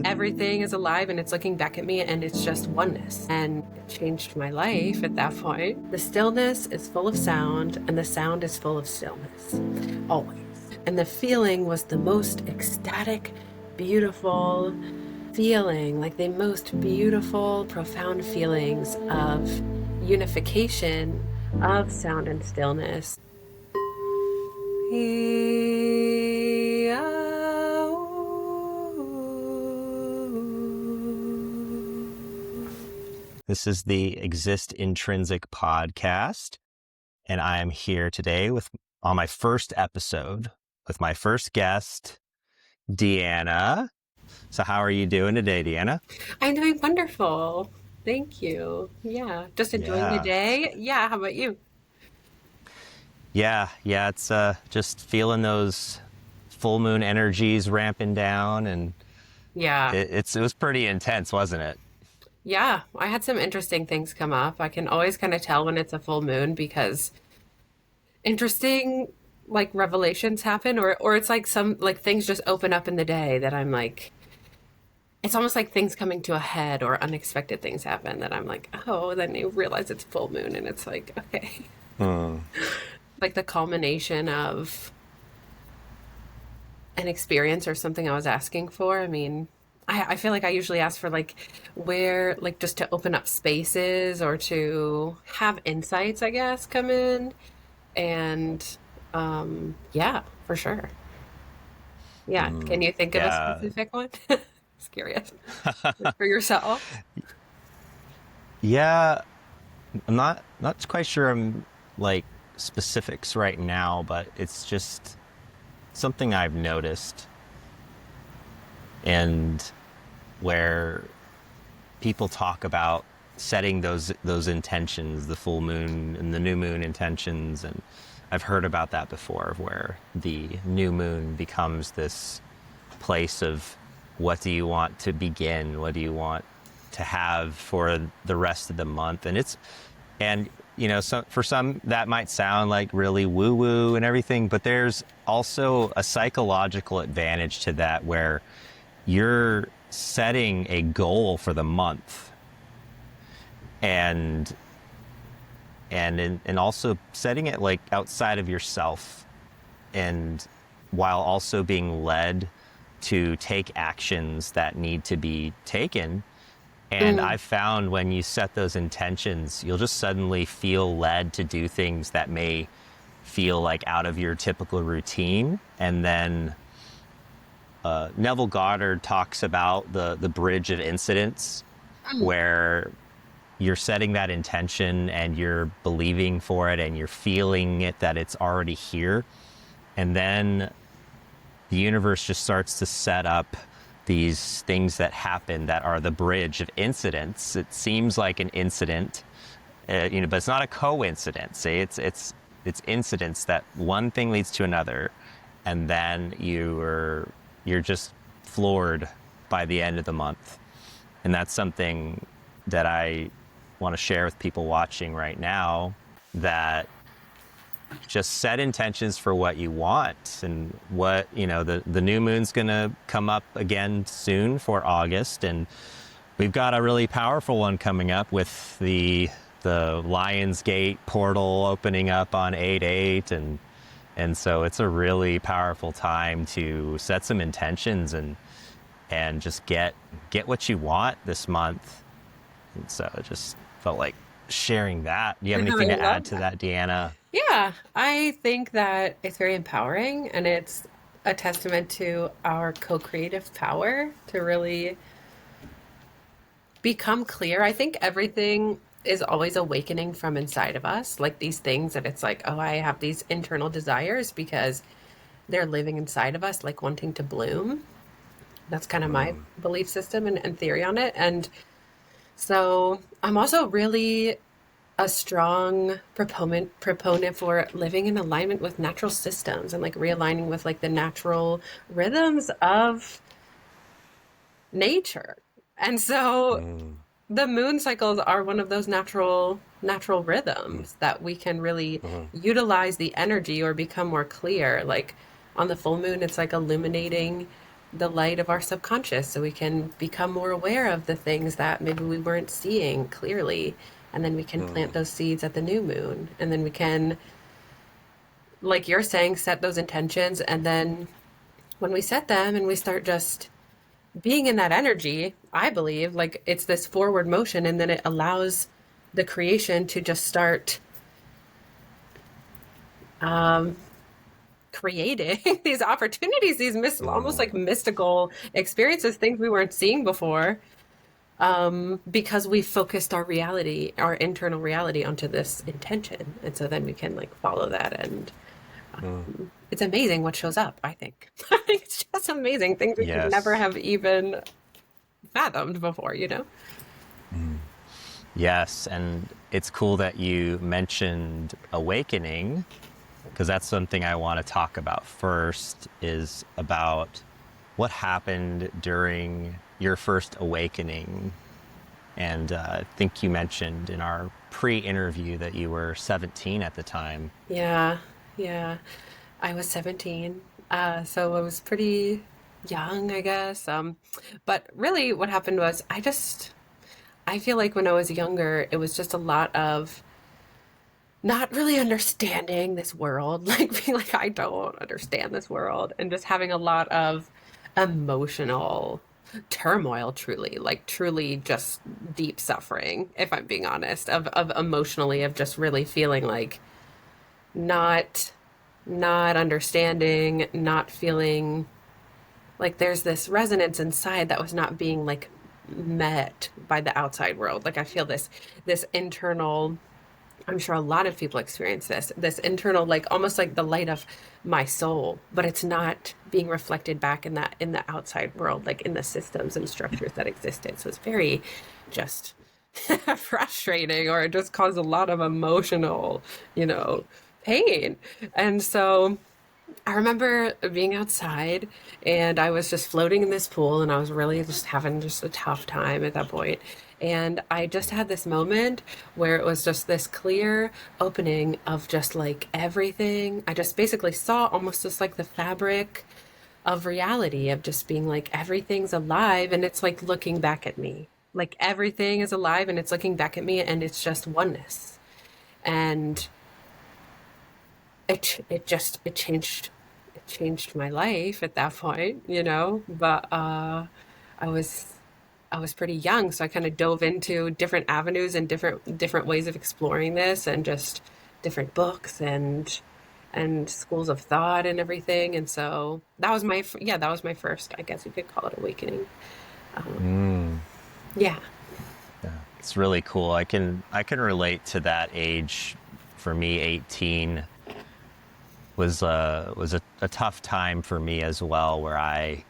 Everything is alive and it's looking back at me and it's just oneness. And it changed my life at that point. The stillness is full of sound and the sound is full of stillness, always. And the feeling was the most ecstatic, beautiful feeling, like the most beautiful, profound feelings of unification of sound and stillness. This is the Exist Intrinsic Podcast, and I am here today on my first episode with my first guest, Deanna. So how are you doing today, Deanna? I'm doing wonderful. Thank you. Yeah, just enjoying the day. Yeah, how about you? Yeah, it's just feeling those full moon energies ramping down, and yeah, it was pretty intense, wasn't it? Yeah, I had some interesting things come up. I can always kind of tell when it's a full moon because interesting like revelations happen or it's like some like things just open up in the day that I'm like, it's almost like things coming to a head or unexpected things happen that I'm like, oh, then you realize it's full moon and it's like, okay. Like the culmination of an experience or something I was asking for. I mean, I feel like I usually ask for like where, like just to open up spaces or to have insights, I guess, come in. And yeah, for sure. Yeah. Can you think of a specific one? Just curious. For yourself? Yeah, I'm not quite sure I'm like specifics right now, but it's just something I've noticed, and where people talk about setting those intentions, the full moon and the new moon intentions, and I've heard about that before, where the new moon becomes this place of what do you want to begin, what do you want to have for the rest of the month, and you know, so for some that might sound like really woo-woo and everything, but there's also a psychological advantage to that, where you're setting a goal for the month and also setting it like outside of yourself, and while also being led to take actions that need to be taken. And I've found when you set those intentions, you'll just suddenly feel led to do things that may feel like out of your typical routine. And then Neville Goddard talks about the bridge of incidence, where you're setting that intention and you're believing for it and you're feeling it, that it's already here. And then the universe just starts to set up these things that happen that are the bridge of incidents. It seems like an incident, but it's not a coincidence. It's incidents that one thing leads to another, and then you're just floored by the end of the month. And that's something that I want to share with people watching right now, that just set intentions for what you want. And what, the new moon's going to come up again soon for August. And we've got a really powerful one coming up with the Lionsgate portal opening up on 8/8. And so it's a really powerful time to set some intentions and just get what you want this month. And so it just felt like sharing that. Do you have anything to add to that, Deanna? Yeah, I think that it's very empowering and it's a testament to our co-creative power to really become clear. I think everything is always awakening from inside of us, like these things that it's like, oh, I have these internal desires because they're living inside of us, like wanting to bloom. That's kind of my belief system and theory on it. And so I'm also really a strong proponent for living in alignment with natural systems and like realigning with like the natural rhythms of nature. And so the moon cycles are one of those natural rhythms that we can really utilize the energy or become more clear. Like on the full moon, it's like illuminating the light of our subconscious so we can become more aware of the things that maybe we weren't seeing clearly. And then we can plant those seeds at the new moon. And then we can, like you're saying, set those intentions. And then when we set them and we start just being in that energy, I believe, like it's this forward motion, and then it allows the creation to just start creating these opportunities, these almost like mystical experiences, things we weren't seeing before, because we focused our reality, our internal reality, onto this intention. And so then we can like follow that, and it's amazing what shows up, I think. It's just amazing, things we could never have even fathomed before, you know? Yes, and it's cool that you mentioned awakening, because that's something I want to talk about first, is about what happened during your first awakening. And I think you mentioned in our pre-interview that you were 17 at the time. Yeah, yeah. I was 17. So I was pretty young, I guess. But really what happened was I feel like when I was younger, it was just a lot of not really understanding this world, like being like, I don't understand this world, and just having a lot of emotional turmoil, truly just deep suffering, if I'm being honest, of emotionally, of just really feeling like not not understanding, not feeling like there's this resonance inside that was not being like met by the outside world. Like I feel this internal, I'm sure a lot of people experience this internal, like almost like the light of my soul, but it's not being reflected back in the outside world, like in the systems and structures that existed. So it's very just frustrating, or it just caused a lot of emotional, pain. And so I remember being outside, and I was just floating in this pool, and I was really just having just a tough time at that point. And I just had this moment where it was just this clear opening of just like everything. I just basically saw almost just like the fabric of reality, of just being like everything's alive, and it's like looking back at me. Like everything is alive and it's looking back at me, and it's just oneness. And it changed my life at that point. But I was I was pretty young, so I kind of dove into different avenues and different ways of exploring this, and just different books and schools of thought and everything. And so that was my first, I guess you could call it, awakening. Yeah. Yeah, it's really cool. I can relate to that age. For me, 18 was a tough time for me as well, where I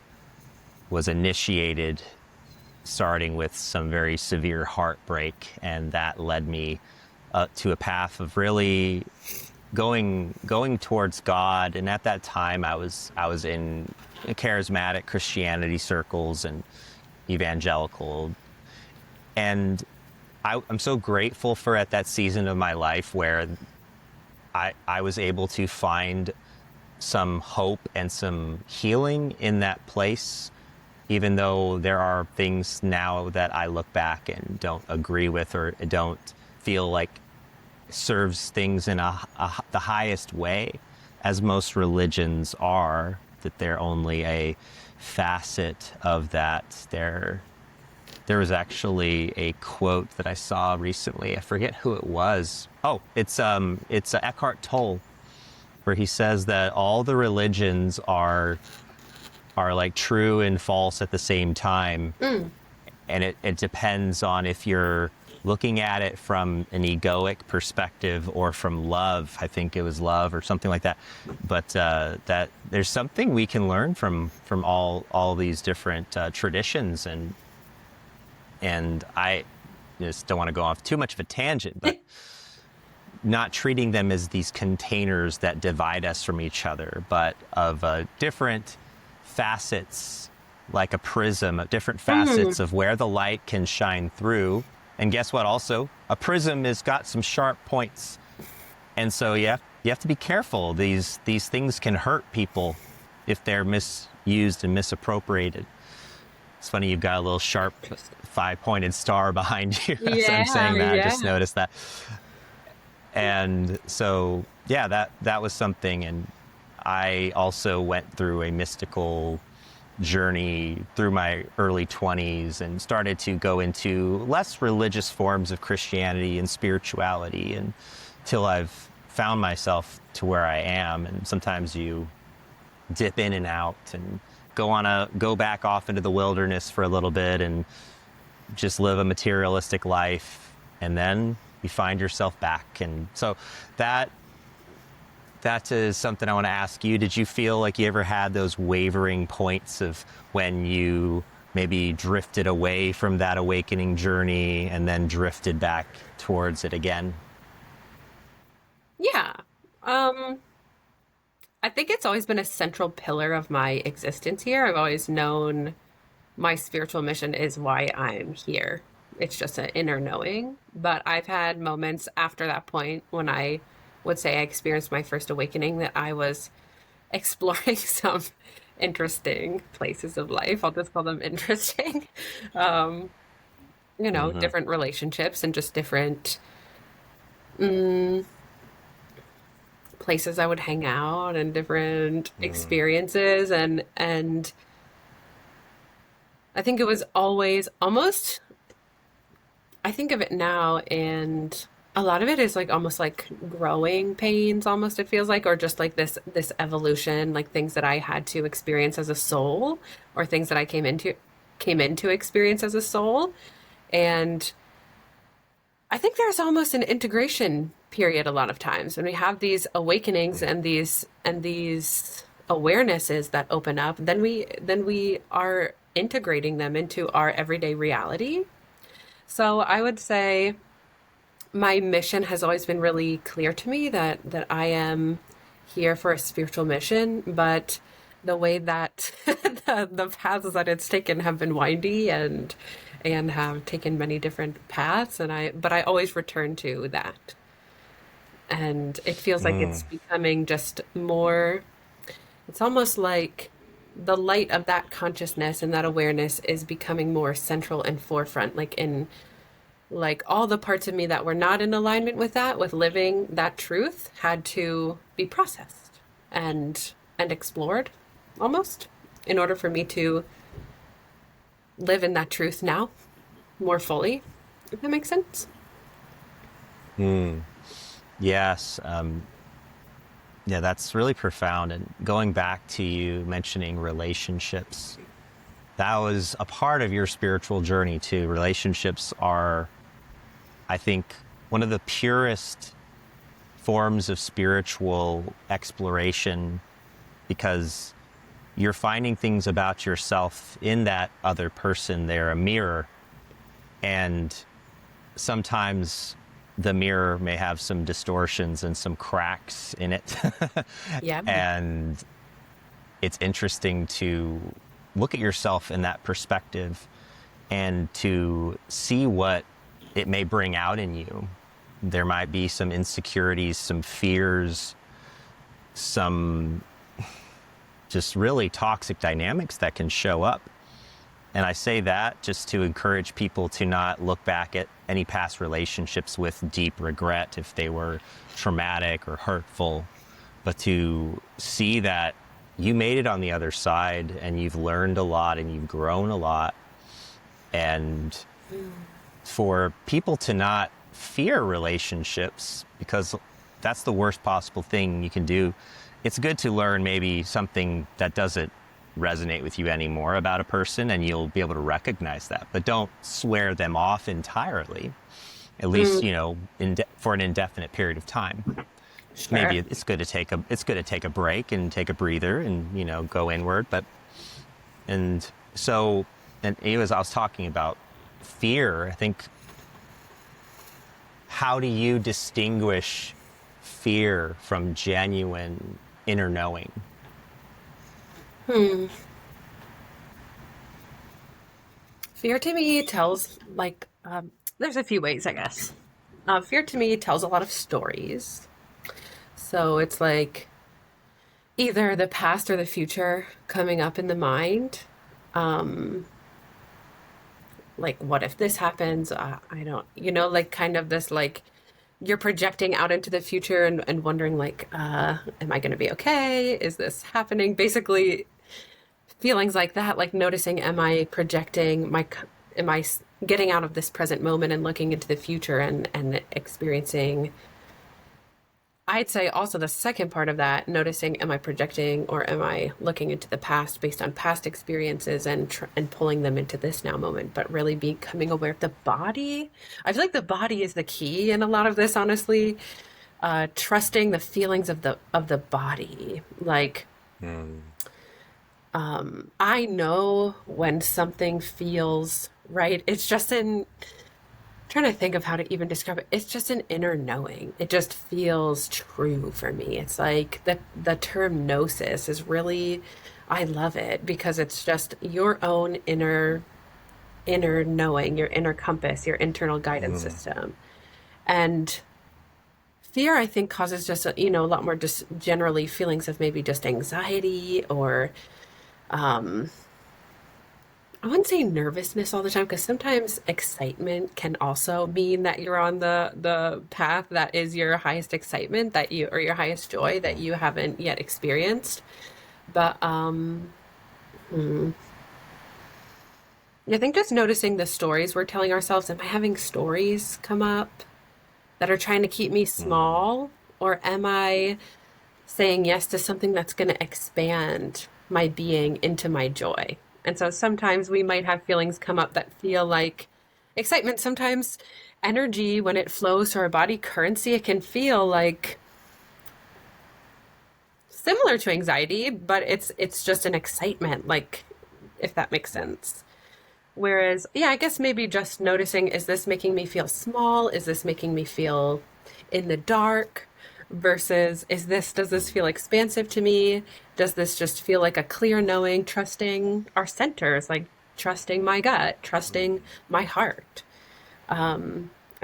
was initiated starting with some very severe heartbreak, and that led me to a path of really going towards God. And at that time, I was in charismatic Christianity circles and evangelical, and I'm so grateful for at that season of my life where I was able to find some hope and some healing in that place, even though there are things now that I look back and don't agree with, or don't feel like serves things in the highest way, as most religions are, that they're only a facet of that. There was actually a quote that I saw recently. I forget who it was. Oh, it's Eckhart Tolle, where he says that all the religions are like true and false at the same time. And it depends on if you're looking at it from an egoic perspective or from love. I think it was love or something like that. But that there's something we can learn from all these different traditions, and I just don't want to go off too much of a tangent, but not treating them as these containers that divide us from each other, but of different facets, like a prism, of different facets of where the light can shine through. And guess what? Also, a prism has got some sharp points, and so you have to be careful. These things can hurt people if they're used and misappropriated. It's funny, you've got a little sharp 5-pointed star behind you as I'm saying that. I just noticed that. And so, yeah, that was something. And I also went through a mystical journey through my early 20s and started to go into less religious forms of Christianity and spirituality until I've found myself to where I am. And sometimes you dip in and out and go back off into the wilderness for a little bit and just live a materialistic life, and then you find yourself back. And so that is something I want to ask you. Did you feel like you ever had those wavering points of when you maybe drifted away from that awakening journey and then drifted back towards it again? Yeah. I think it's always been a central pillar of my existence here. I've always known my spiritual mission is why I'm here. It's just an inner knowing. But I've had moments after that point when I would say I experienced my first awakening that I was exploring some interesting places of life. I'll just call them interesting. Different relationships and just different places I would hang out and different experiences. And I think it was always almost, I think of it now, and a lot of it is like almost like growing pains, almost it feels like, or just like this evolution, like things that I had to experience as a soul, or things that I came into experience as a soul. And I think there's almost an integration period a lot of times when we have these awakenings and these awarenesses that open up, then we are integrating them into our everyday reality. So I would say my mission has always been really clear to me that I am here for a spiritual mission, but the way that the paths that it's taken have been windy and have taken many different paths, but I always return to that. And it feels like it's becoming just more, it's almost like the light of that consciousness and that awareness is becoming more central and forefront, like in like all the parts of me that were not in alignment with that, with living that truth, had to be processed and explored almost in order for me to live in that truth now more fully, if that makes sense. Yes. Yeah, that's really profound. And going back to you mentioning relationships, that was a part of your spiritual journey too. Relationships are, I think, one of the purest forms of spiritual exploration, because you're finding things about yourself in that other person. They're a mirror. And sometimes the mirror may have some distortions and some cracks in it. Yeah. And it's interesting to look at yourself in that perspective and to see what it may bring out in you. There might be some insecurities, some fears, some just really toxic dynamics that can show up. And I say that just to encourage people to not look back at any past relationships with deep regret if they were traumatic or hurtful, but to see that you made it on the other side and you've learned a lot and you've grown a lot. And for people to not fear relationships, because that's the worst possible thing you can do. It's good to learn maybe something that doesn't resonate with you anymore about a person, and you'll be able to recognize that, but don't swear them off entirely, at least, for an indefinite period of time. Sure. Maybe it's good to take a break and take a breather and, go inward. And as I was talking about fear, I think, how do you distinguish fear from genuine inner knowing? Fear to me tells, there's a few ways, I guess. Fear to me tells a lot of stories. So it's like either the past or the future coming up in the mind. Um, like, what if this happens? I don't, like kind of this, like, you're projecting out into the future and wondering, like, am I going to be okay? Is this happening? Basically, feelings like that, like noticing, am I projecting am I getting out of this present moment and looking into the future and experiencing. I'd say also the second part of that, noticing, am I projecting or am I looking into the past based on past experiences and pulling them into this now moment, but really becoming aware of the body. I feel like the body is the key in a lot of this, honestly. Trusting the feelings of the body. Like, I know when something feels right. It's just in trying to think of how to even describe it. It's just an inner knowing. It just feels true for me. It's like the term gnosis is really, I love it because it's just your own inner knowing, your inner compass, your internal guidance system. And fear, I think, causes just a lot more just generally feelings of maybe just anxiety or I wouldn't say nervousness all the time because sometimes excitement can also mean that you're on the path that is your highest excitement that you or your highest joy that you haven't yet experienced. But I think just noticing the stories we're telling ourselves. Am I having stories come up that are trying to keep me small, or am I saying yes to something that's going to expand my being into my joy? And so sometimes we might have feelings come up that feel like excitement. Sometimes energy, when it flows to our body, currency, it can feel like similar to anxiety, but it's just an excitement, like, if that makes sense. Whereas, yeah, I guess maybe just noticing, is this making me feel small? Is this making me feel in the dark? Versus, does this feel expansive to me? Does this just feel like a clear knowing, trusting our centers, like trusting my gut, trusting my heart? I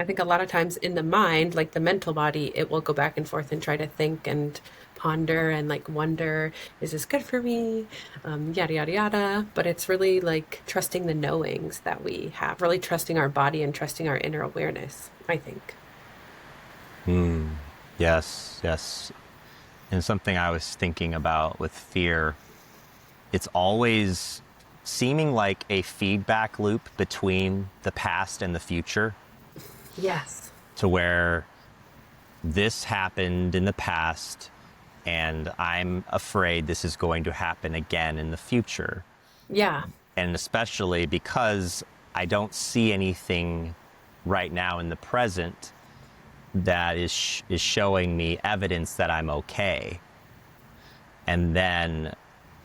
think a lot of times in the mind, like the mental body, it will go back and forth and try to think and ponder and like wonder, is this good for me? Yada, yada, yada. But it's really like trusting the knowings that we have, really trusting our body and trusting our inner awareness, I think. Yes, yes. And something I was thinking about with fear, it's always seeming like a feedback loop between the past and the future, Yes. to where this happened in the past and I'm afraid this is going to happen again in the future. Yeah. And especially because I don't see anything right now in the present that is showing me evidence that I'm okay. And then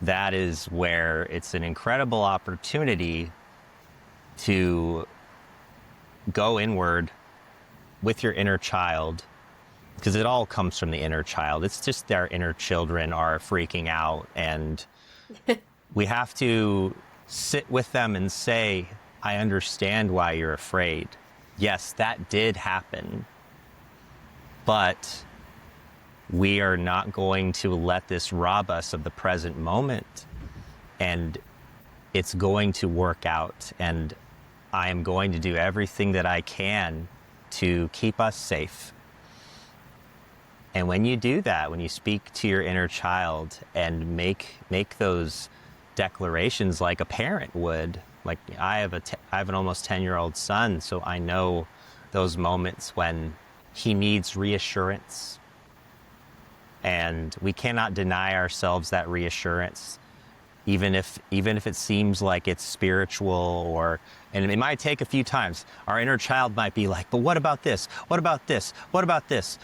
that is where it's an incredible opportunity to go inward with your inner child, because it all comes from the inner child. It's just our inner children are freaking out, and we have to sit with them and say, I understand why you're afraid. Yes, that did happen, but we are not going to let this rob us of the present moment, and it's going to work out, and I am going to do everything that I can to keep us safe. And when you do that, when you speak to your inner child and make those declarations like a parent would, like I have an almost 10-year-old son, so I know those moments when he needs reassurance. And we cannot deny ourselves that reassurance, even if it seems like it's spiritual, and it might take a few times. Our inner child might be like, but what about this? What about this? What about this?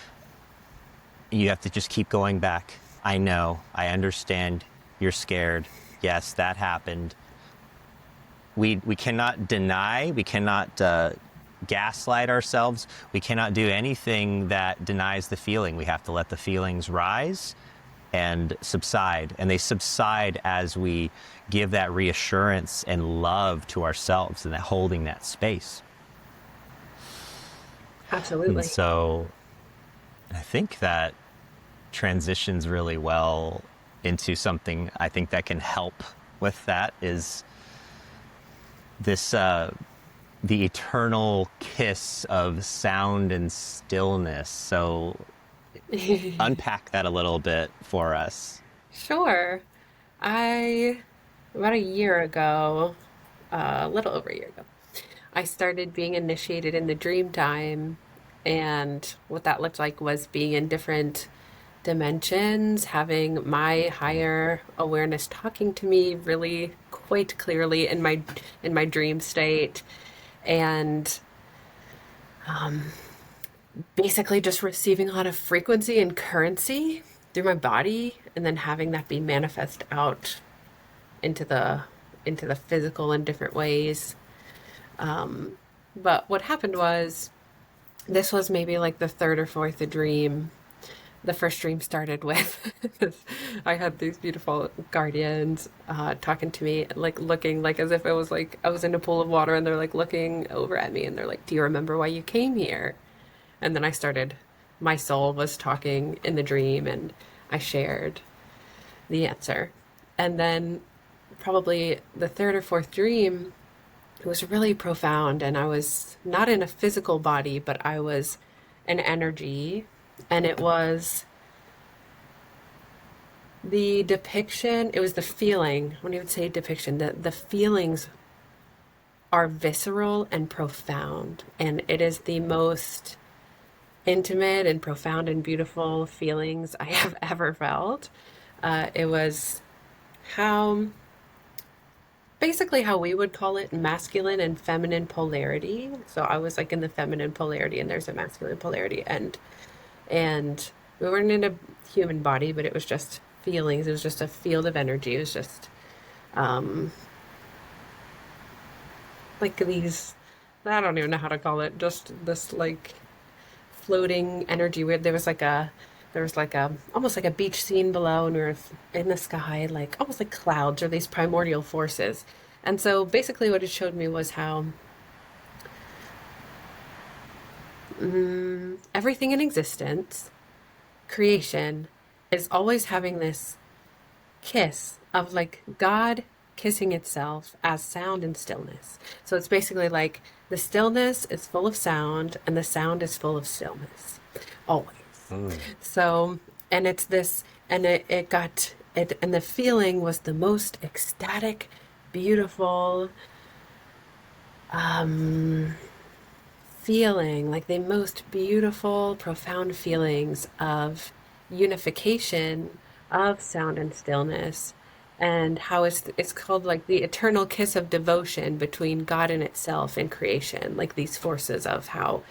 You have to just keep going back. I know, I understand, you're scared. Yes, that happened. We cannot deny, we cannot gaslight ourselves. We cannot do anything that denies the feeling. We have to let the feelings rise and subside. And they subside as we give that reassurance and love to ourselves and that holding that space. Absolutely. And so I think that transitions really well into something I think that can help with that is this the eternal kiss of sound and stillness. So unpack that a little bit for us. Sure. I, about a year ago, a little over a year ago, I started being initiated in the dream time. And what that looked like was being in different dimensions, having my higher awareness talking to me really quite clearly in my dream state, and basically just receiving a lot of frequency and currency through my body, and then having that be manifest out into the physical in different ways. But what happened was, this was maybe like the third or fourth dream. The first dream started with I had these beautiful guardians talking to me, like looking like as if it was like I was in a pool of water, and they're like looking over at me, and they're like, "Do you remember why you came here?" And then my soul was talking in the dream, and I shared the answer. And then probably the third or fourth dream, it was really profound, and I was not in a physical body, but I was an energy, and it was the depiction, it was the feeling. When you would say depiction, the feelings are visceral and profound, and it is the most intimate and profound and beautiful feelings I have ever felt. It was how, basically how we would call it masculine and feminine polarity. So I was like in the feminine polarity, and there's a masculine polarity, and we weren't in a human body, but it was just feelings. It was just a field of energy. It was just like these, I don't even know how to call it, just this like floating energy where there was like a almost like a beach scene below, and we were in the sky, like almost like clouds or these primordial forces. And so basically what it showed me was how everything in existence, creation, is always having this kiss of like God kissing itself as sound and stillness. So it's basically like the stillness is full of sound, and the sound is full of stillness. Always. So, and it's this, and it got it, and the feeling was the most ecstatic, beautiful feeling, like the most beautiful, profound feelings of unification of sound and stillness, and how it's called like the eternal kiss of devotion between God and itself in creation, like these forces of how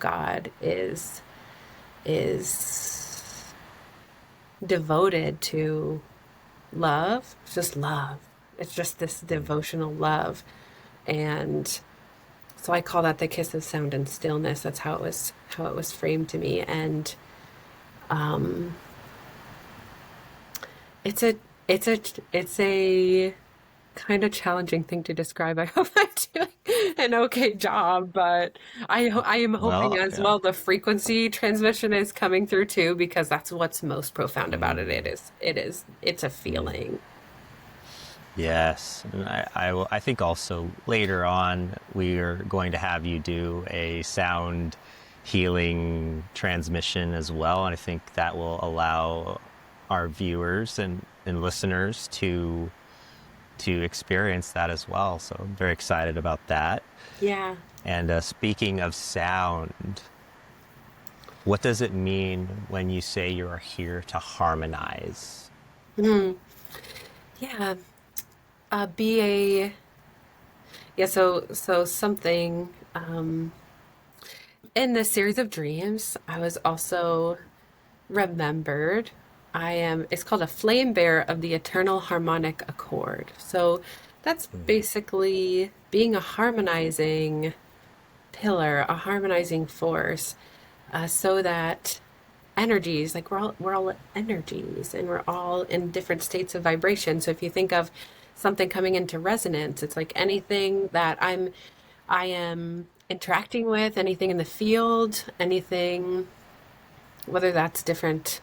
God is devoted to love. It's just love. It's just this devotional love. And so I call that the kiss of sound and stillness. That's how it was framed to me. And it's a it's a kind of challenging thing to describe. I hope I'm doing an okay job, but I am hoping Well, as yeah. well the frequency transmission is coming through too, because that's what's most profound about it. It's a feeling. Yes, and I think also later on we are going to have you do a sound healing transmission as well, and I think that will allow our viewers and listeners to experience that as well. So I'm very excited about that. Yeah. And speaking of sound, what does it mean when you say you are here to harmonize? Yeah. Be a yeah. So something in this series of dreams, I was also remembered. I am, it's called a flame bearer of the eternal harmonic accord. So that's basically being a harmonizing pillar, a harmonizing force, so that energies, like we're all energies, and we're all in different states of vibration. So if you think of something coming into resonance, it's like anything that I am interacting with, anything in the field, anything, whether that's different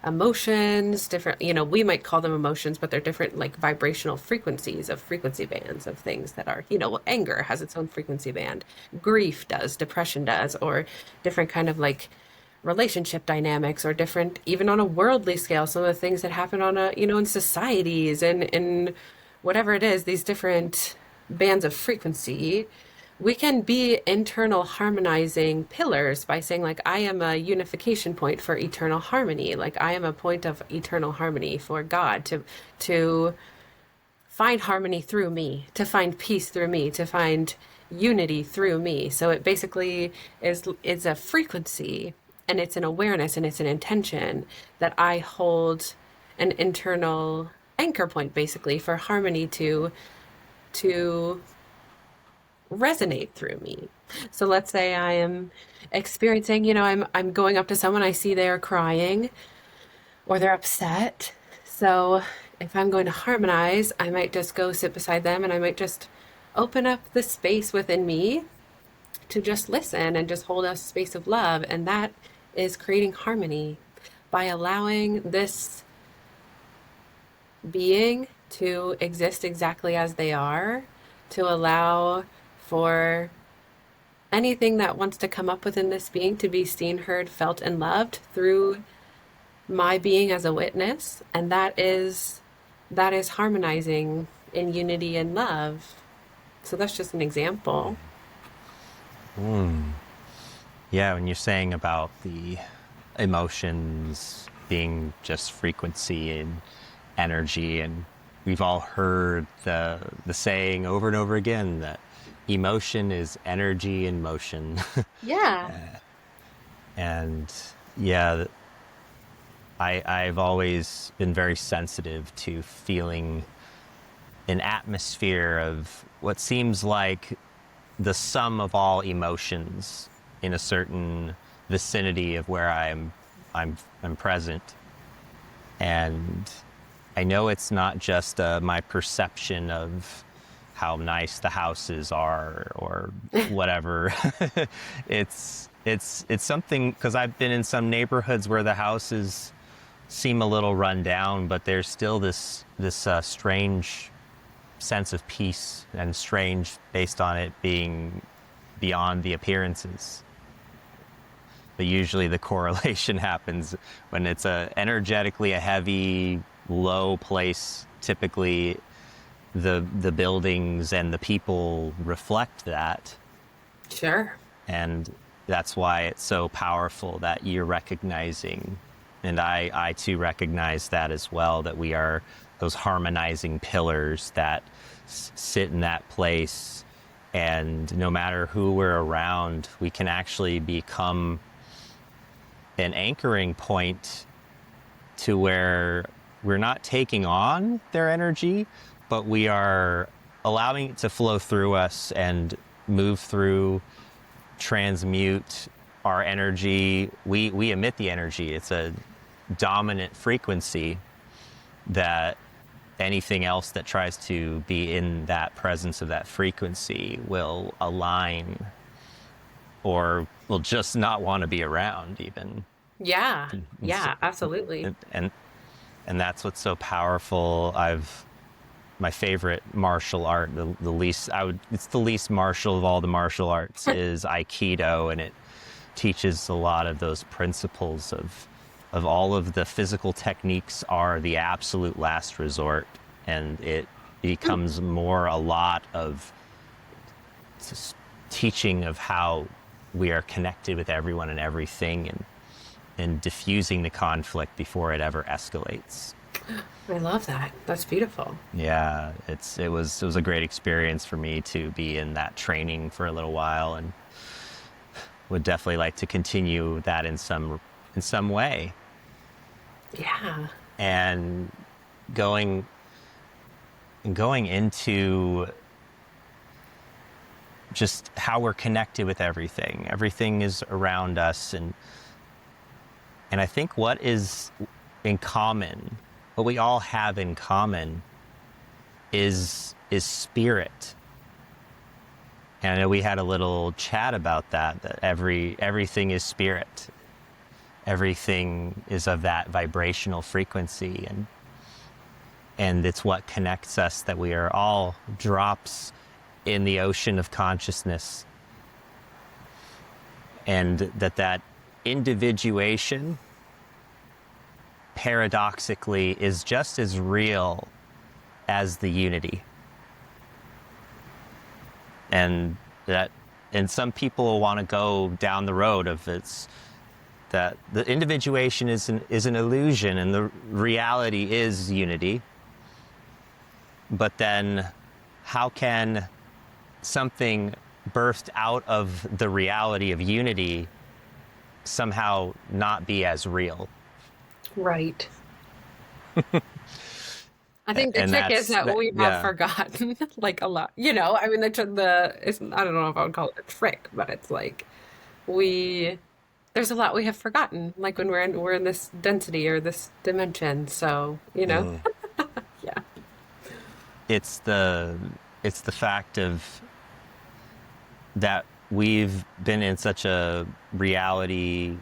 emotions, different, we might call them emotions, but they're different, like vibrational frequencies of frequency bands of things that are, anger has its own frequency band, grief does, depression does, or different kind of like relationship dynamics, or different, even on a worldly scale, some of the things that happen on a, in societies and in whatever it is, these different bands of frequency. We can be internal harmonizing pillars by saying, like, I am a unification point for eternal harmony. Like, I am a point of eternal harmony for God to find harmony through me, to find peace through me, to find unity through me. So it basically is a frequency, and it's an awareness, and it's an intention that I hold an internal anchor point, basically, for harmony to resonate through me. So let's say I am experiencing, I'm going up to someone, I see they're crying or they're upset. So if I'm going to harmonize, I might just go sit beside them, and I might just open up the space within me to just listen and just hold a space of love. And that is creating harmony by allowing this being to exist exactly as they are, to allow for anything that wants to come up within this being to be seen, heard, felt, and loved through my being as a witness. And that is harmonizing in unity and love. So that's just an example. Yeah, when you're saying about the emotions being just frequency and energy, and we've all heard the saying over and over again that emotion is energy in motion. Yeah. And yeah, I've always been very sensitive to feeling an atmosphere of what seems like the sum of all emotions in a certain vicinity of where I'm present. And I know it's not just my perception of how nice the houses are or whatever. it's something, because I've been in some neighborhoods where the houses seem a little run down, but there's still this strange sense of peace, and strange based on it being beyond the appearances. But usually the correlation happens when it's energetically a heavy, low place. Typically, the buildings and the people reflect that. Sure. And that's why it's so powerful that you're recognizing, and I too recognize that as well, that we are those harmonizing pillars that sit in that place. And no matter who we're around, we can actually become an anchoring point to where we're not taking on their energy, but we are allowing it to flow through us and move through, transmute our energy. We emit the energy. It's a dominant frequency that anything else that tries to be in that presence of that frequency will align, or will just not want to be around even. Yeah. Yeah, absolutely. And that's what's so powerful. My favorite martial art, it's the least martial of all the martial arts, is Aikido, and it teaches a lot of those principles of all of the physical techniques are the absolute last resort, and it becomes more a lot of teaching of how we are connected with everyone and everything, and diffusing the conflict before it ever escalates. I love that. That's beautiful. Yeah, it was a great experience for me to be in that training for a little while, and would definitely like to continue that in some way. Yeah. And going into just how we're connected with everything. Everything is around us, and I think what is in common, what we all have in common, is spirit. And I know we had a little chat about that everything is spirit. everything is of that vibrational frequency, and it's what connects us, that we are all drops in the ocean of consciousness, and that individuation paradoxically is just as real as the unity. And some people will want to go down the road of that the individuation is an illusion and the reality is unity. But then how can something birthed out of the reality of unity somehow not be as real? Right. I think the trick is that we have forgotten like a lot. You know, I mean, I don't know if I would call it a trick, but it's like there's a lot we have forgotten, like when we're in this density or this dimension. So, you know, yeah. It's the fact of that we've been in such a reality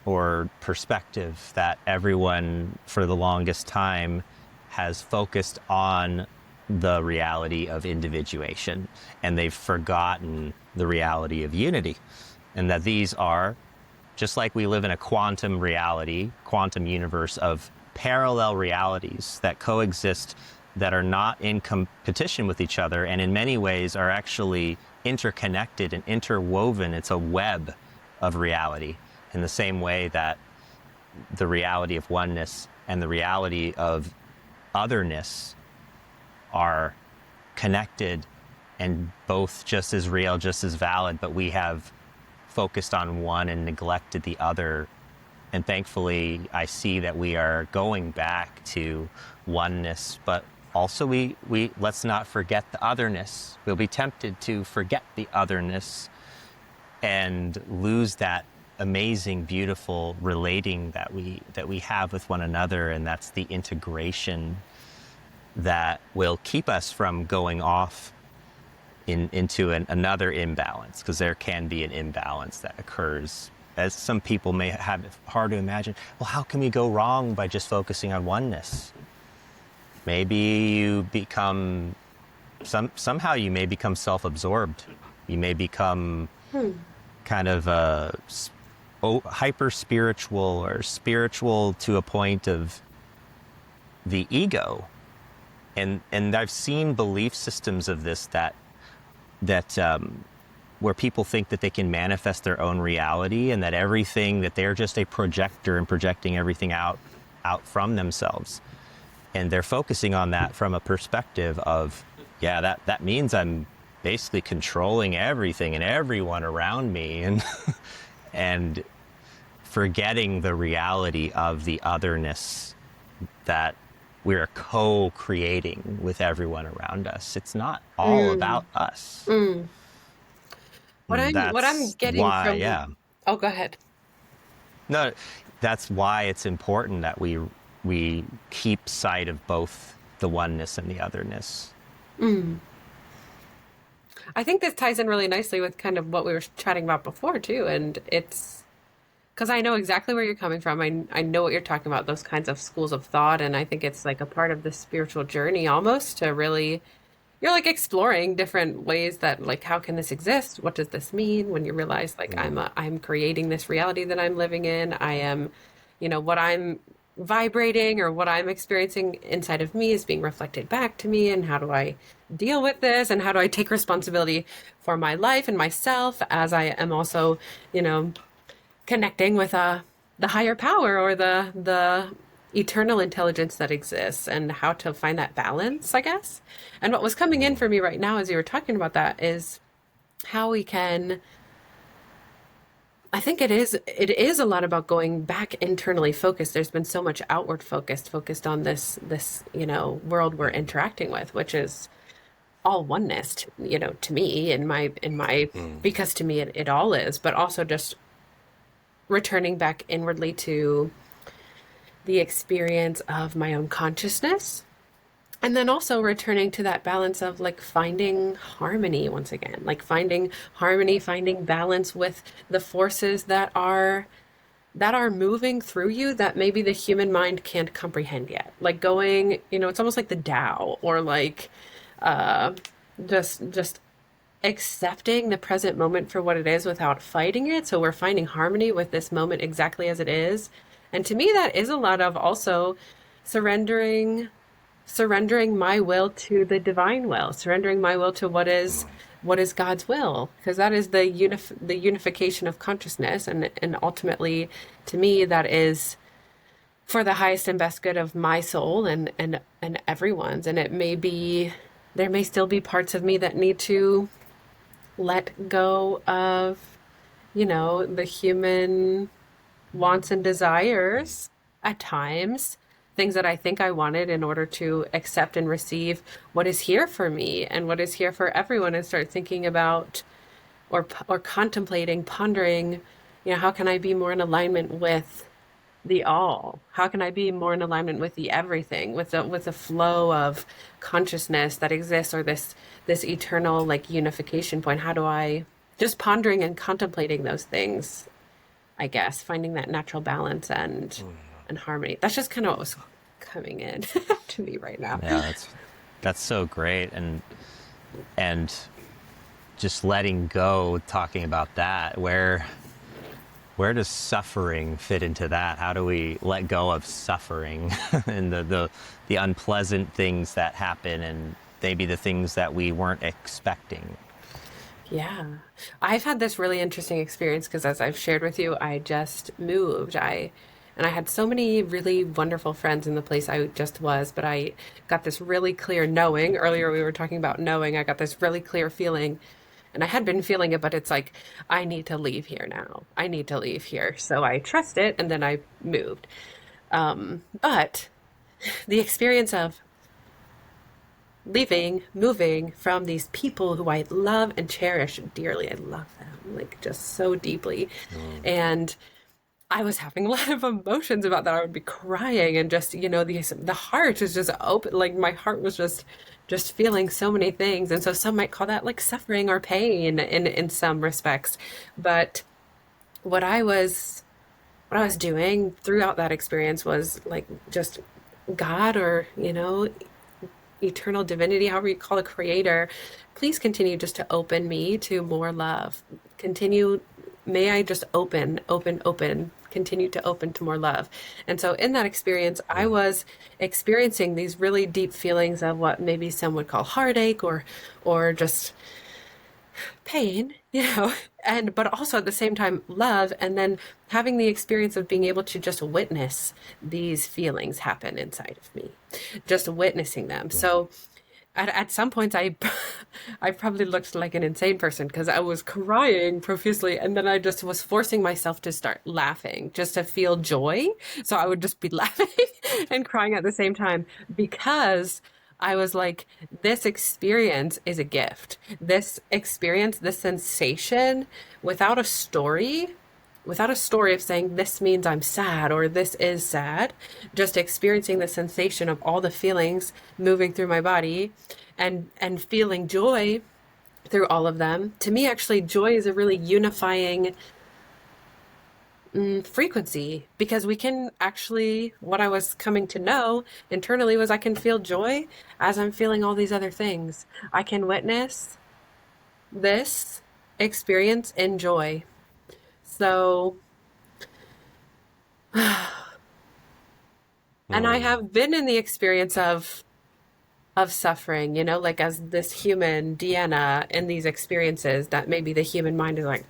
or perspective that everyone for the longest time has focused on the reality of individuation, and they've forgotten the reality of unity. And that these are, just like we live in a quantum reality, quantum universe of parallel realities that coexist, that are not in competition with each other, and in many ways are actually interconnected and interwoven. It's a web of reality, in the same way that the reality of oneness and the reality of otherness are connected and both just as real, just as valid, but we have focused on one and neglected the other. And thankfully, I see that we are going back to oneness, but also we let's not forget the otherness. We'll be tempted to forget the otherness and lose that amazing, beautiful relating that we have with one another, and that's the integration that will keep us from going off into another imbalance, because there can be an imbalance that occurs. As some people may have it hard to imagine, well, how can we go wrong by just focusing on oneness? Maybe you become somehow you may become self-absorbed. You may become kind of hyper spiritual, or spiritual to a point of the ego. And I've seen belief systems of this that where people think that they can manifest their own reality, and that everything, that they're just a projector and projecting everything out from themselves. And they're focusing on that from a perspective of, yeah, that means I'm basically controlling everything and everyone around me, and forgetting the reality of the otherness that we're co-creating with everyone around us. It's not all about us. What I'm getting why, from yeah. Oh, go ahead. No, that's why it's important that we keep sight of both the oneness and the otherness. I think this ties in really nicely with kind of what we were chatting about before too, and it's because I know exactly where you're coming from. I know what you're talking about, those kinds of schools of thought, and I think it's like a part of the spiritual journey almost to really, you're like exploring different ways that, like, how can this exist? What does this mean? When you realize like I'm creating this reality that I'm living in. I am, what I'm vibrating or what I'm experiencing inside of me is being reflected back to me, and how do I deal with this, and how do I take responsibility for my life and myself as I am also, connecting with the higher power or the eternal intelligence that exists, and how to find that balance, I guess. And what was coming in for me right now as you were talking about that is how we can, I think it is a lot about going back internally focused. There's been so much outward focused on this world we're interacting with, which is all oneness, to me, in my because to me it all is, but also just returning back inwardly to the experience of my own consciousness. And then also returning to that balance of like finding harmony once again, like finding harmony, finding balance with the forces that are that are moving through you that maybe the human mind can't comprehend yet. Like going, it's almost like the Tao, or like uh, just accepting the present moment for what it is without fighting it. So we're finding harmony with this moment exactly as it is. And to me, that is a lot of also surrendering my will to the divine will, surrendering my will to what is God's will, because that is the unification of consciousness, and ultimately, to me, that is for the highest and best good of my soul and everyone's. And it may be, there may still be parts of me that need to let go of, the human wants and desires at times, things that I think I wanted, in order to accept and receive what is here for me and what is here for everyone, and start thinking about, or contemplating, pondering, how can I be more in alignment with the all? How can I be more in alignment with the everything, with the flow of consciousness that exists, or this eternal like unification point? How do I, just pondering and contemplating those things, I guess, finding that natural balance and harmony. That's just kind of what was coming in to me right now. Yeah, that's so great. And just letting go, talking about that, where does suffering fit into that? How do we let go of suffering and the unpleasant things that happen, and maybe the things that we weren't expecting? Yeah. I've had this really interesting experience because, as I've shared with you, I just moved. And I had so many really wonderful friends in the place I just was, but I got this really clear knowing. Earlier we were talking about knowing. I got this really clear feeling, and I had been feeling it, but it's like, I need to leave here now. I need to leave here. So I trust it, and then I moved. But the experience of leaving, moving from these people who I love and cherish dearly. I love them like just so deeply. And I was having a lot of emotions about that. I would be crying, and just, the heart is just open. Like my heart was just feeling so many things. And so some might call that like suffering or pain in some respects. But what I was doing throughout that experience was like just God, or, eternal divinity, however you call the creator, please continue just to open me to more love. Continue, may I just open, continue to open to more love. And so in that experience, I was experiencing these really deep feelings of what maybe some would call heartache, or just pain, but also at the same time love, and then having the experience of being able to just witness these feelings happen inside of me, just witnessing them. So at some points I probably looked like an insane person, because I was crying profusely, and then I just was forcing myself to start laughing just to feel joy. So I would just be laughing and crying at the same time, because I was like, this experience is a gift. This experience, this sensation, without a story of saying this means I'm sad or this is sad, just experiencing the sensation of all the feelings moving through my body, and feeling joy through all of them. To me, actually, joy is a really unifying frequency, because we can actually, what I was coming to know internally was, I can feel joy as I'm feeling all these other things. I can witness this experience in joy. So, and I have been in the experience of suffering, like as this human Deanna, in these experiences that maybe the human mind is like,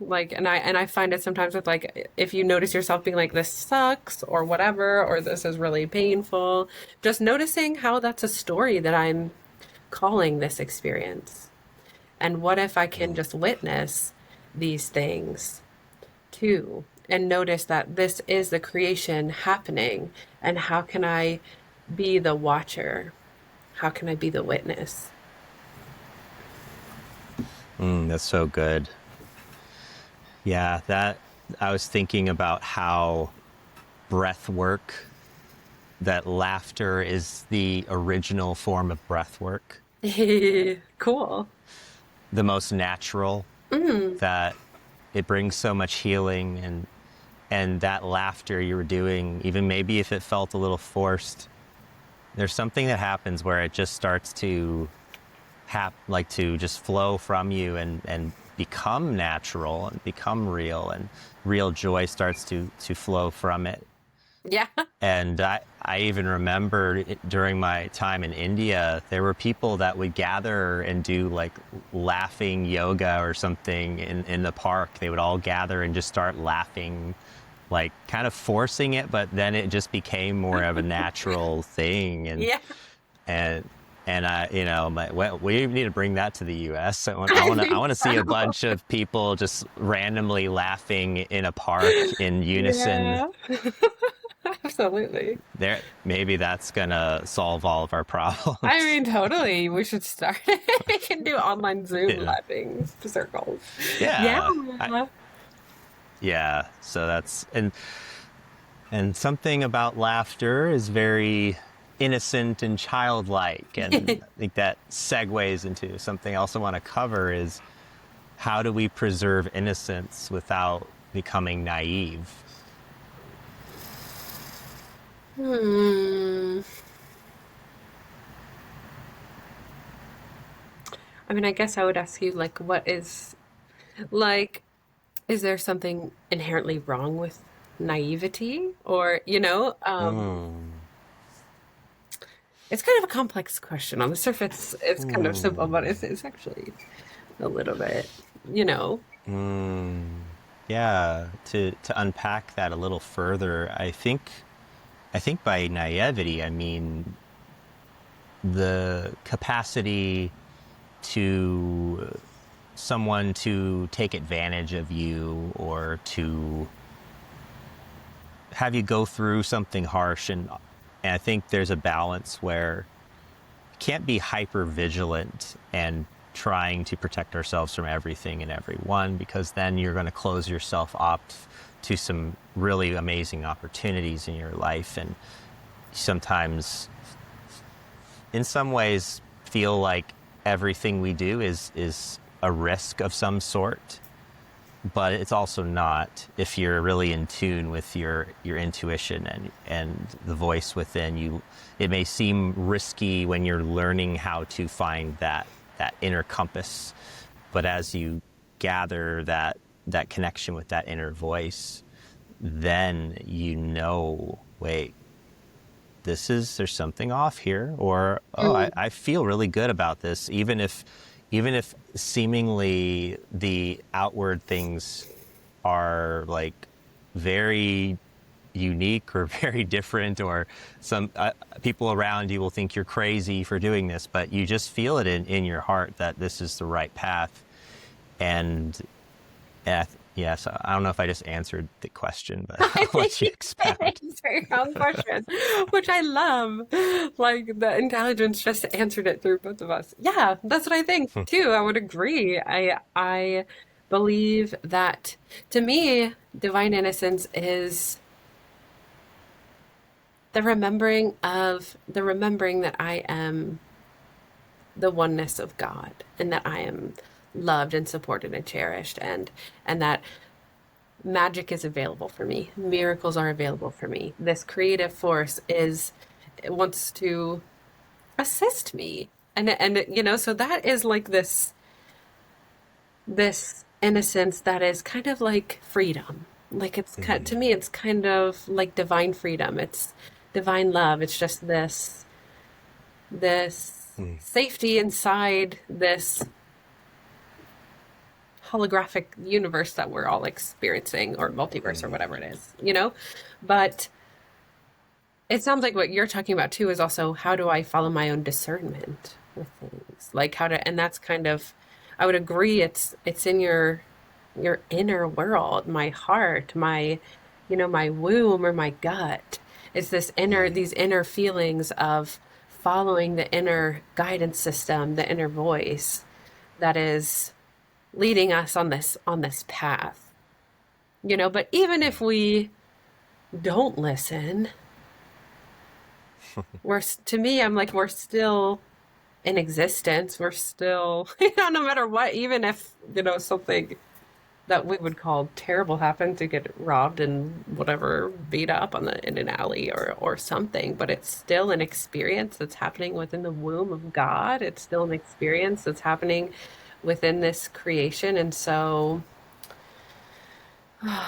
like, and I find it sometimes with, like, if you notice yourself being like, this sucks or whatever, or this is really painful, just noticing how that's a story that I'm calling this experience. And what if I can just witness these things too, and notice that this is the creation happening, and how can I be the watcher? How can I be the witness? That's so good. Yeah, that I was thinking about how breath work, that laughter is the original form of breath work. Cool. The most natural, that it brings so much healing, and that laughter you were doing, even maybe if it felt a little forced, there's something that happens where it just starts to like to just flow from you and become natural and become real, and real joy starts to flow from it. Yeah. And I even remember during my time in India, there were people that would gather and do like laughing yoga or something in the park. They would all gather and just start laughing, like kind of forcing it, but then it just became more of a natural thing. Yeah. And I, you know, well, we need to bring that to the U.S. I I want think to see a so. bunch of people just randomly laughing in a park in unison. Yeah. Absolutely. There, maybe that's gonna solve all of our I problems. mean, totally. We should start. We can do online Zoom Yeah, laughing circles. Yeah. yeah, yeah. So that's and something about laughter is very innocent and childlike, and I think that segues into something else I want to cover is how do we preserve innocence without becoming naive? Hmm. I mean, I guess I would ask you, like, what is, like, is there something inherently wrong with naivety? Or, Mm. it's kind of a complex question. On the surface, it's kind of simple, but Mm. it's actually a little bit, you know. Mm. Yeah, to unpack that a little further, I think by naivety I mean the capacity to someone to take advantage of you, or to have you go through something harsh, and I think there's a balance where you can't be hyper vigilant and trying to protect ourselves from everything and everyone, because then you're going to close yourself up to some really amazing opportunities in your life, and sometimes in some ways feel like everything we do is a risk of some sort, but it's also not if you're really in tune with your intuition and the voice within you. It may seem risky when you're learning how to find that inner compass, but as you gather that connection with that inner voice, then you know, wait, there's something off here, or oh, Mm, I feel really good about this, even if seemingly the outward things are like very unique or very different, or some people around you will think you're crazy for doing this, but you just feel it in your heart that this is the right path. And yes, I don't know if I just answered the question, but I I'll think let you you did expound. answer your own question, which I love. Like the intelligence just answered it through both of us. Yeah, that's what I think too. I would agree. I believe that to me, divine innocence is the remembering that I am the oneness of God, and that I am loved and supported and cherished, and that magic is available for me. Miracles are available for me. This creative force is wants to assist me. And so that is like this innocence that is kind of like freedom. Like it's kind, to me it's kind of like divine freedom. It's divine love. It's just this safety inside this holographic universe that we're all experiencing, or multiverse, or whatever it is, But it sounds like what you're talking about too is also, how do I follow my own discernment with things? Like how to, and that's kind of, I would agree, it's in your inner world, my heart, my womb or my gut. It's these inner feelings of following the inner guidance system, the inner voice that is leading us on this path. But even if we don't listen, to me, I'm like, we're still in existence. We're still, no matter what, even if, something that we would call terrible happen, to get robbed and whatever, beat up on the in an alley or something, but it's still an experience that's happening within the womb of God. It's still an experience that's happening within this creation. And so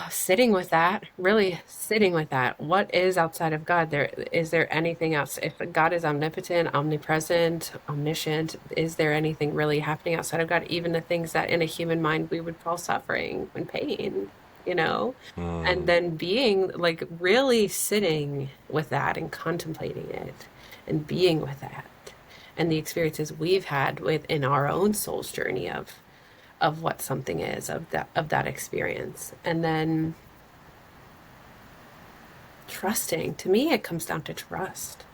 sitting with that, really sitting with that. What is outside of God? Is there anything else? If God is omnipotent, omnipresent, omniscient, is there anything really happening outside of God? Even the things that in a human mind we would call suffering and pain, you know? And Mm. then being like really sitting with that and contemplating it and being with that and the experiences we've had within our own soul's journey of what something is, of that experience. And then trusting. To me, it comes down to trust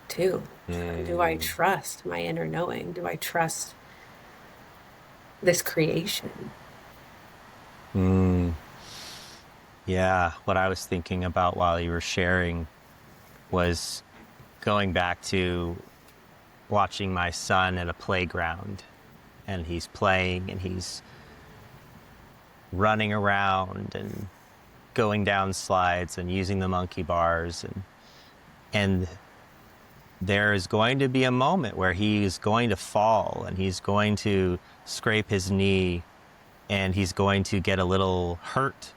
too. Do I Mm. trust my inner knowing? Do I trust this creation? Mm. Yeah, what I was thinking about while you were sharing was going back to watching my son at a playground, and he's playing and he's running around and going down slides and using the monkey bars, and there is going to be a moment where he's going to fall and he's going to scrape his knee and he's going to get a little hurt.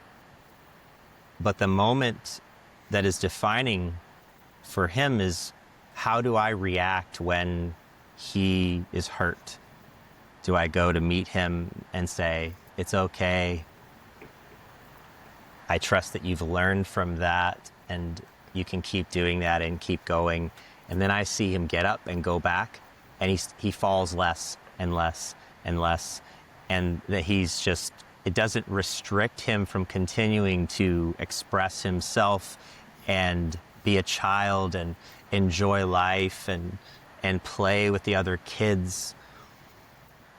But the moment that is defining for him is, how do I react when he is hurt? Do I go to meet him and say, it's okay, I trust that you've learned from that and you can keep doing that and keep going? And then I see him get up and go back, and he falls less and less and less. And that it doesn't restrict him from continuing to express himself and be a child and enjoy life and play with the other kids.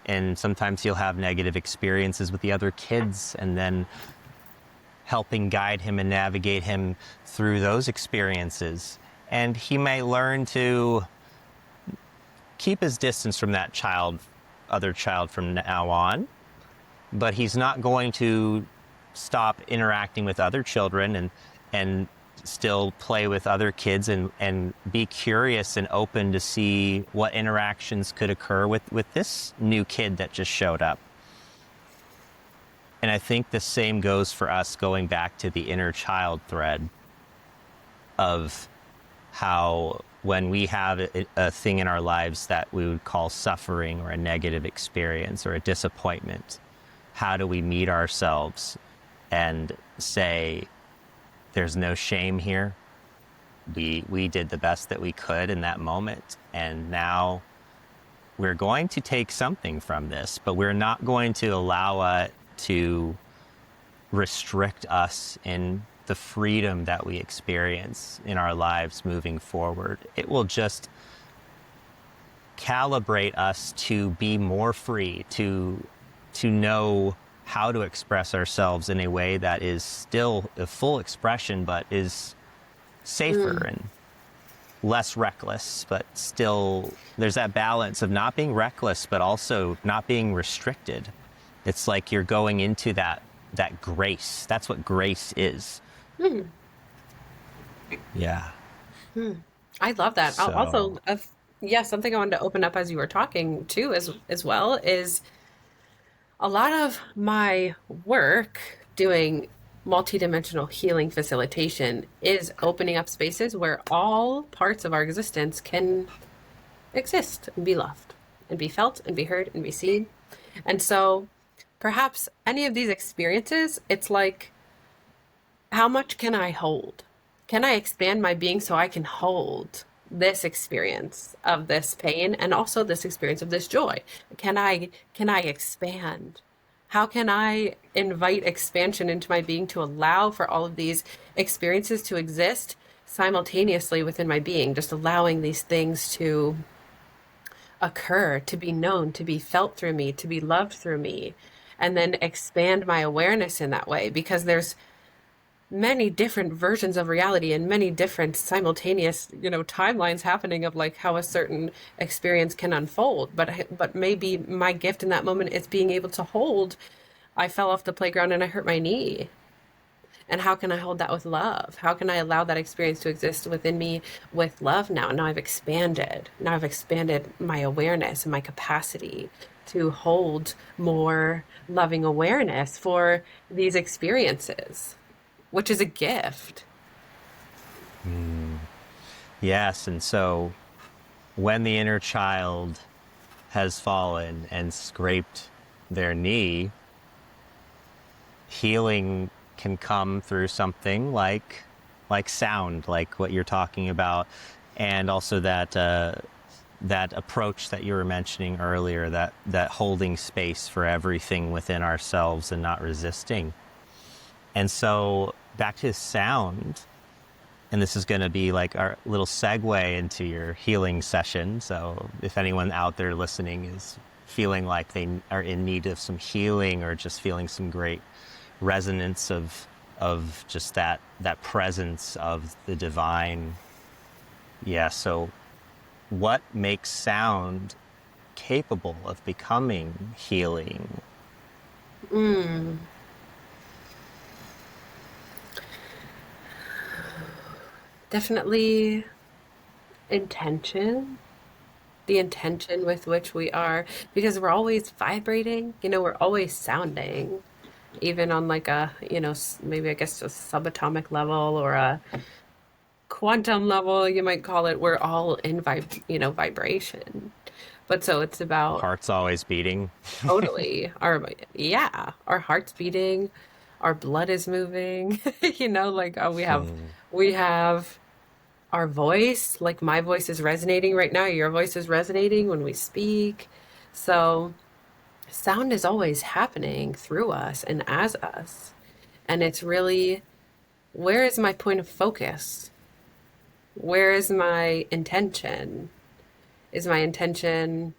And sometimes he'll have negative experiences with the other kids, and then helping guide him and navigate him through those experiences. And he may learn to keep his distance from that other child from now on, but he's not going to stop interacting with other children and still play with other kids and be curious and open to see what interactions could occur with this new kid that just showed up. And I think the same goes for us, going back to the inner child thread of how when we have a thing in our lives that we would call suffering or a negative experience or a disappointment, how do we meet ourselves and say, there's no shame here. We did the best that we could in that moment, and now we're going to take something from this, but we're not going to allow it to restrict us in the freedom that we experience in our lives moving forward. It will just calibrate us to be more free, to know how to express ourselves in a way that is still a full expression, but is safer and less reckless. But still, there's that balance of not being reckless, but also not being restricted. It's like you're going into that grace. That's what grace is. Yeah. I love that. I'll So, also, yeah, something I wanted to open up as you were talking too, as well, is a lot of my work doing multidimensional healing facilitation is opening up spaces where all parts of our existence can exist and be loved and be felt and be heard and be seen. And so perhaps any of these experiences, it's like, how much can I hold? Can I expand my being so I can hold this experience of this pain and also this experience of this joy? Can I expand? How can I invite expansion into my being to allow for all of these experiences to exist simultaneously within my being, just allowing these things to occur, to be known, to be felt through me, to be loved through me, and then expand my awareness in that way, because there's many different versions of reality and many different simultaneous, timelines happening of like how a certain experience can unfold. But maybe my gift in that moment is being able to hold I fell off the playground and I hurt my knee. And how can I hold that with love? How can I allow that experience to exist within me with love now? Now I've expanded. Now I've expanded my awareness and my capacity to hold more loving awareness for these experiences, which is a gift. Yes. And so when the inner child has fallen and scraped their knee, healing can come through something like sound, like what you're talking about, and also that approach that you were mentioning earlier, that holding space for everything within ourselves and not resisting. And so back to sound, and this is going to be like our little segue into your healing session. So if anyone out there listening is feeling like they are in need of some healing or just feeling some great resonance of just that presence of the divine. Yeah, so what makes sound capable of becoming healing? Definitely intention, the intention with which we are, because we're always vibrating, we're always sounding, even on like a, maybe I guess a subatomic level or a quantum level, you might call it. We're all in vibration. But so it's about Heart's always beating. totally our heart's beating, our blood is moving, like we have our voice, like my voice is resonating right now, your voice is resonating when we speak. So sound is always happening through us and as us. And it's really, where is my point of focus? Where is my intention? Is my intention,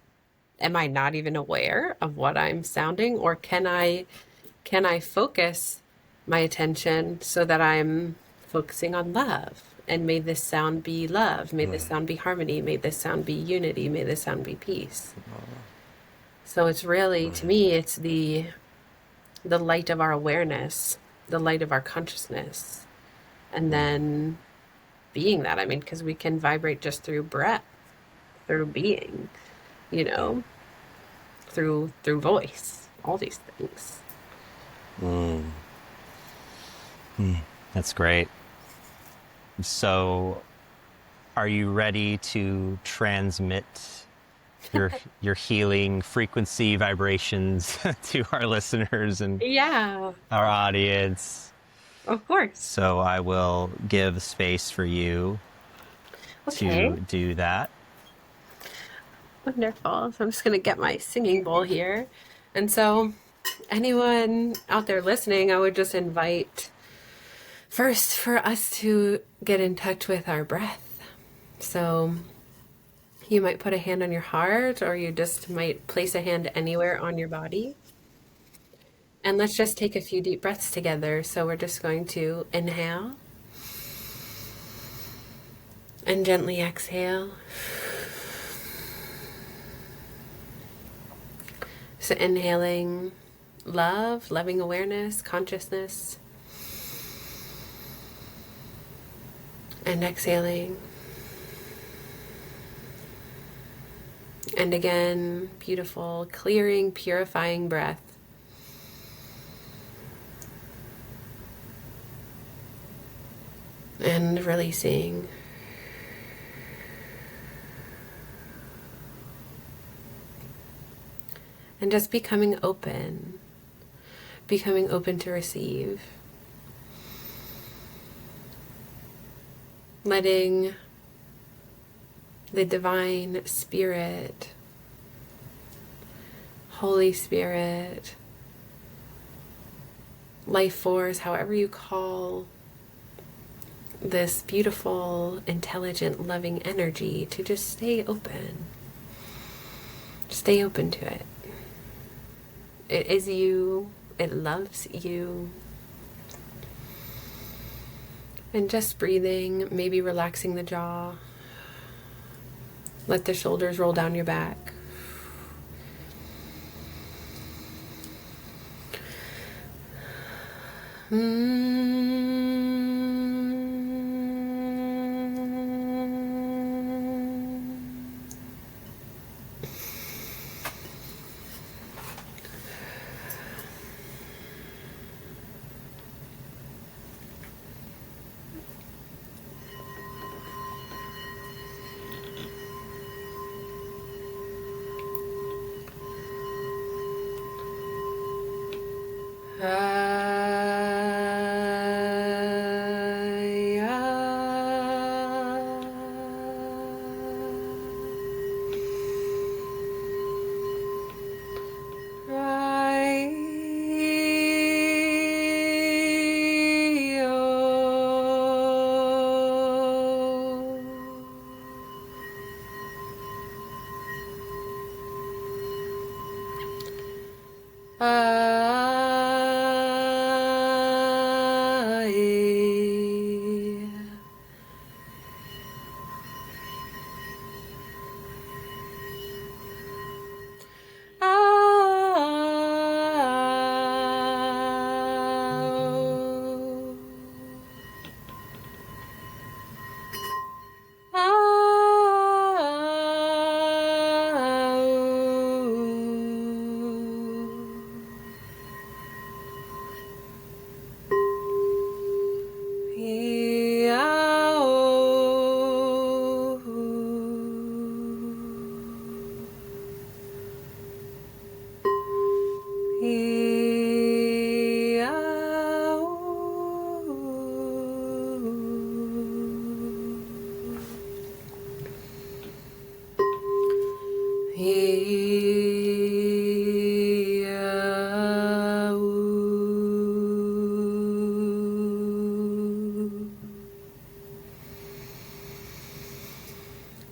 am I not even aware of what I'm sounding? Or can I focus my attention so that I'm focusing on love? And may this sound be love. May this sound be harmony. May this sound be unity. May this sound be peace. So it's really, to me, it's the light of our awareness, the light of our consciousness. And then being that, because we can vibrate just through breath, through being, through voice, all these things. That's great. So are you ready to transmit your healing frequency vibrations to our listeners and Yeah, our audience? of course. So I will give space for you Okay, to do that. wonderful. So I'm just going to get my singing bowl here. And so anyone out there listening, I would just invite first for us to get in touch with our breath. So you might put a hand on your heart, or you just might place a hand anywhere on your body. And let's just take a few deep breaths together. So we're just going to inhale and gently exhale. So inhaling love, loving awareness, consciousness. And exhaling. And again, beautiful, clearing, purifying breath. And releasing. And just becoming open to receive. Letting the divine spirit, Holy Spirit, life force, however you call this beautiful, intelligent, loving energy, to just stay open. Stay open to it. It is you. It loves you. And just breathing, maybe relaxing the jaw. Let the shoulders roll down your back.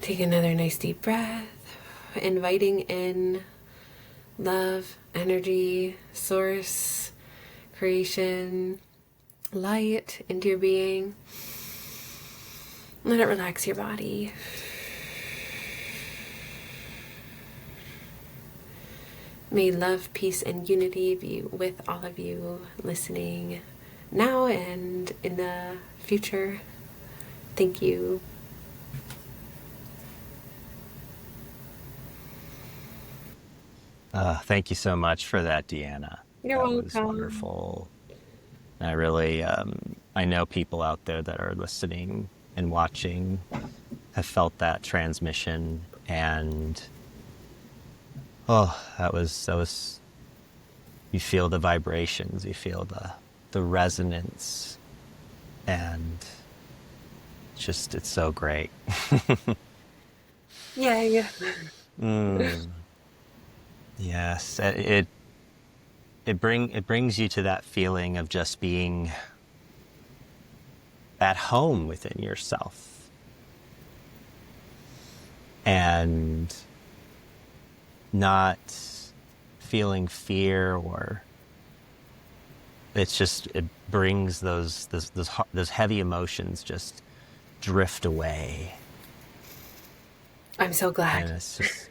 Take another nice deep breath, inviting in love, energy, source, creation, light into your being. Let it relax your body. May love, peace, and unity be with all of you listening now and in the future. Thank you. Thank you so much for that, Deanna. You're That was welcome. wonderful. I really, I know people out there that are listening and watching have felt that transmission, and that was. You feel the vibrations, you feel the resonance, and it's so great. Yay. Yes, it brings you to that feeling of just being at home within yourself, and not feeling fear, or it brings those heavy emotions just drift away. I'm so glad. And it's just,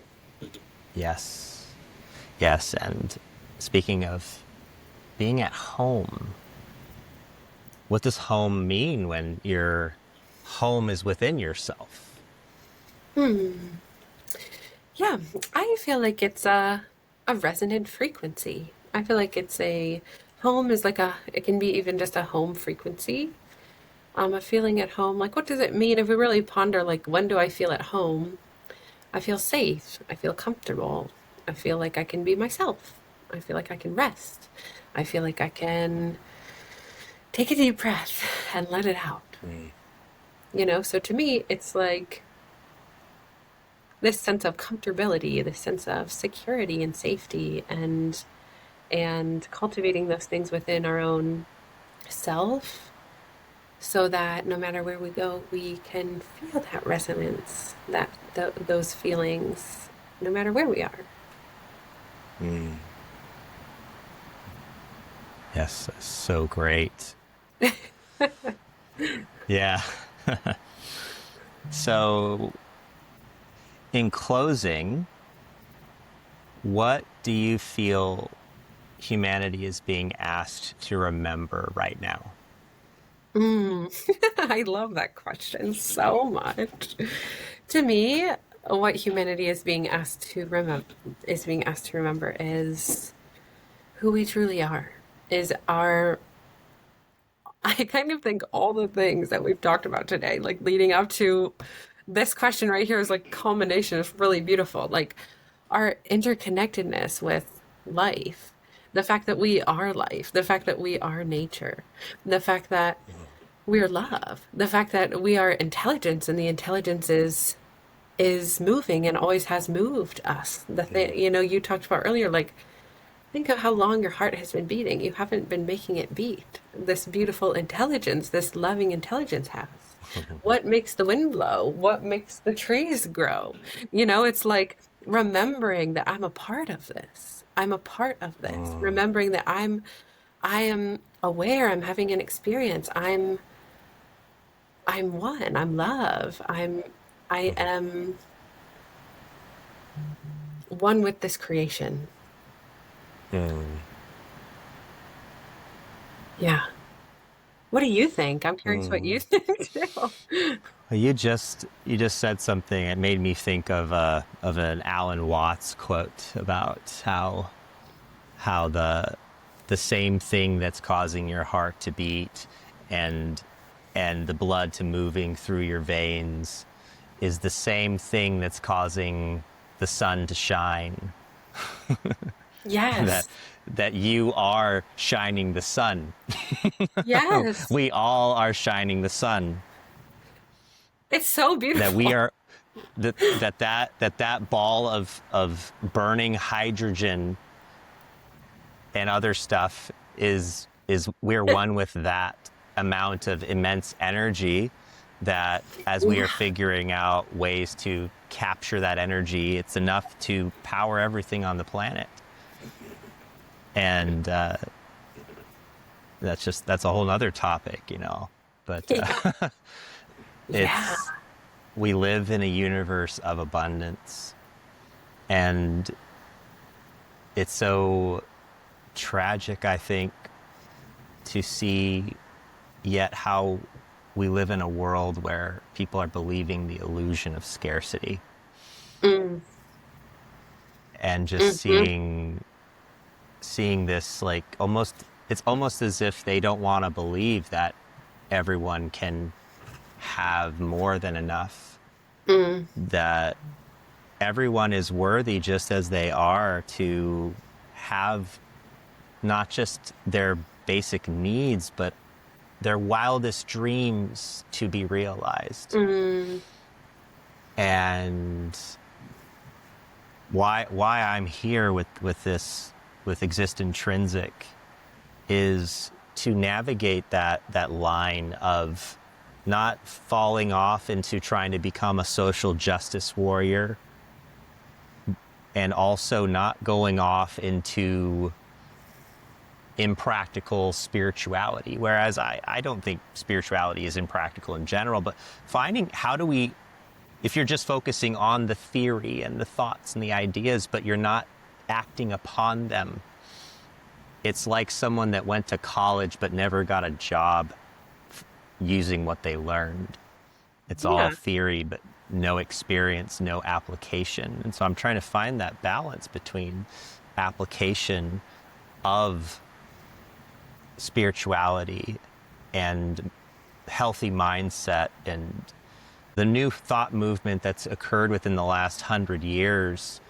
yes. And speaking of being at home, what does home mean when your home is within yourself? Yeah, I feel like it's a resonant frequency. I feel like it's a home is like it can be even just a home frequency. A feeling at home. Like, what does it mean if we really ponder, like, when do I feel at home? I feel safe. I feel comfortable. I feel like I can be myself. I feel like I can rest. I feel like I can take a deep breath and let it out. So to me, it's like this sense of comfortability, this sense of security and safety, and cultivating those things within our own self, so that no matter where we go, we can feel that resonance, those feelings, no matter where we are. Yes, so great. Yeah. So, in closing, what do you feel humanity is being asked to remember right now? I love that question so much. To me, what humanity is being asked to remember is who we truly are. Is our I kind of think all the things that we've talked about today, like leading up to this question right here, is like culmination. It's really beautiful. Like our interconnectedness with life, the fact that we are life, the fact that we are nature, the fact that we're love, the fact that we are intelligence, and the intelligence is moving and always has moved us. The thing, you talked about earlier, like think of how long your heart has been beating. You haven't been making it beat. This beautiful intelligence, this loving intelligence has. What makes the wind blow? What makes the trees grow? It's like remembering that I'm a part of this. I'm a part of this. Remembering that I am aware, I'm having an experience. I'm one. I'm love. I am one with this creation. Mm. Yeah. What do you think? I'm curious what you think too. Well, you just said something. It made me think of an Alan Watts quote about how the same thing that's causing your heart to beat and the blood to moving through your veins is the same thing that's causing the sun to shine. that Yes. that you are shining the sun. Yes. We all are shining the sun. It's so That we beautiful. are that ball of burning hydrogen and other stuff is we're one with that amount of immense energy, that as we are Yeah. figuring out ways to capture that energy, it's enough to power everything on the planet. And that's a whole nother topic, but Yeah. Yeah. it's we live in a universe of abundance, and it's so tragic, I think, to see yet how we live in a world where people are believing the illusion of scarcity, Mm. and just Hmm. seeing this, like, it's almost as if they don't want to believe that everyone can have more than enough, Mm. that everyone is worthy just as they are to have not just their basic needs, but their wildest dreams to be realized. Mm. And why I'm here with this, with Exist Intrinsic, is to navigate that line of not falling off into trying to become a social justice warrior, and also not going off into impractical spirituality. Whereas I don't think spirituality is impractical in general, but finding how do we, if you're just focusing on the theory and the thoughts and the ideas, but you're not acting upon them, it's like someone that went to college but never got a job using what they learned. It's all Yeah. theory, but no experience, no application. And so I'm trying to find that balance between application of spirituality and healthy mindset, and the new thought movement that's occurred within the last 100 years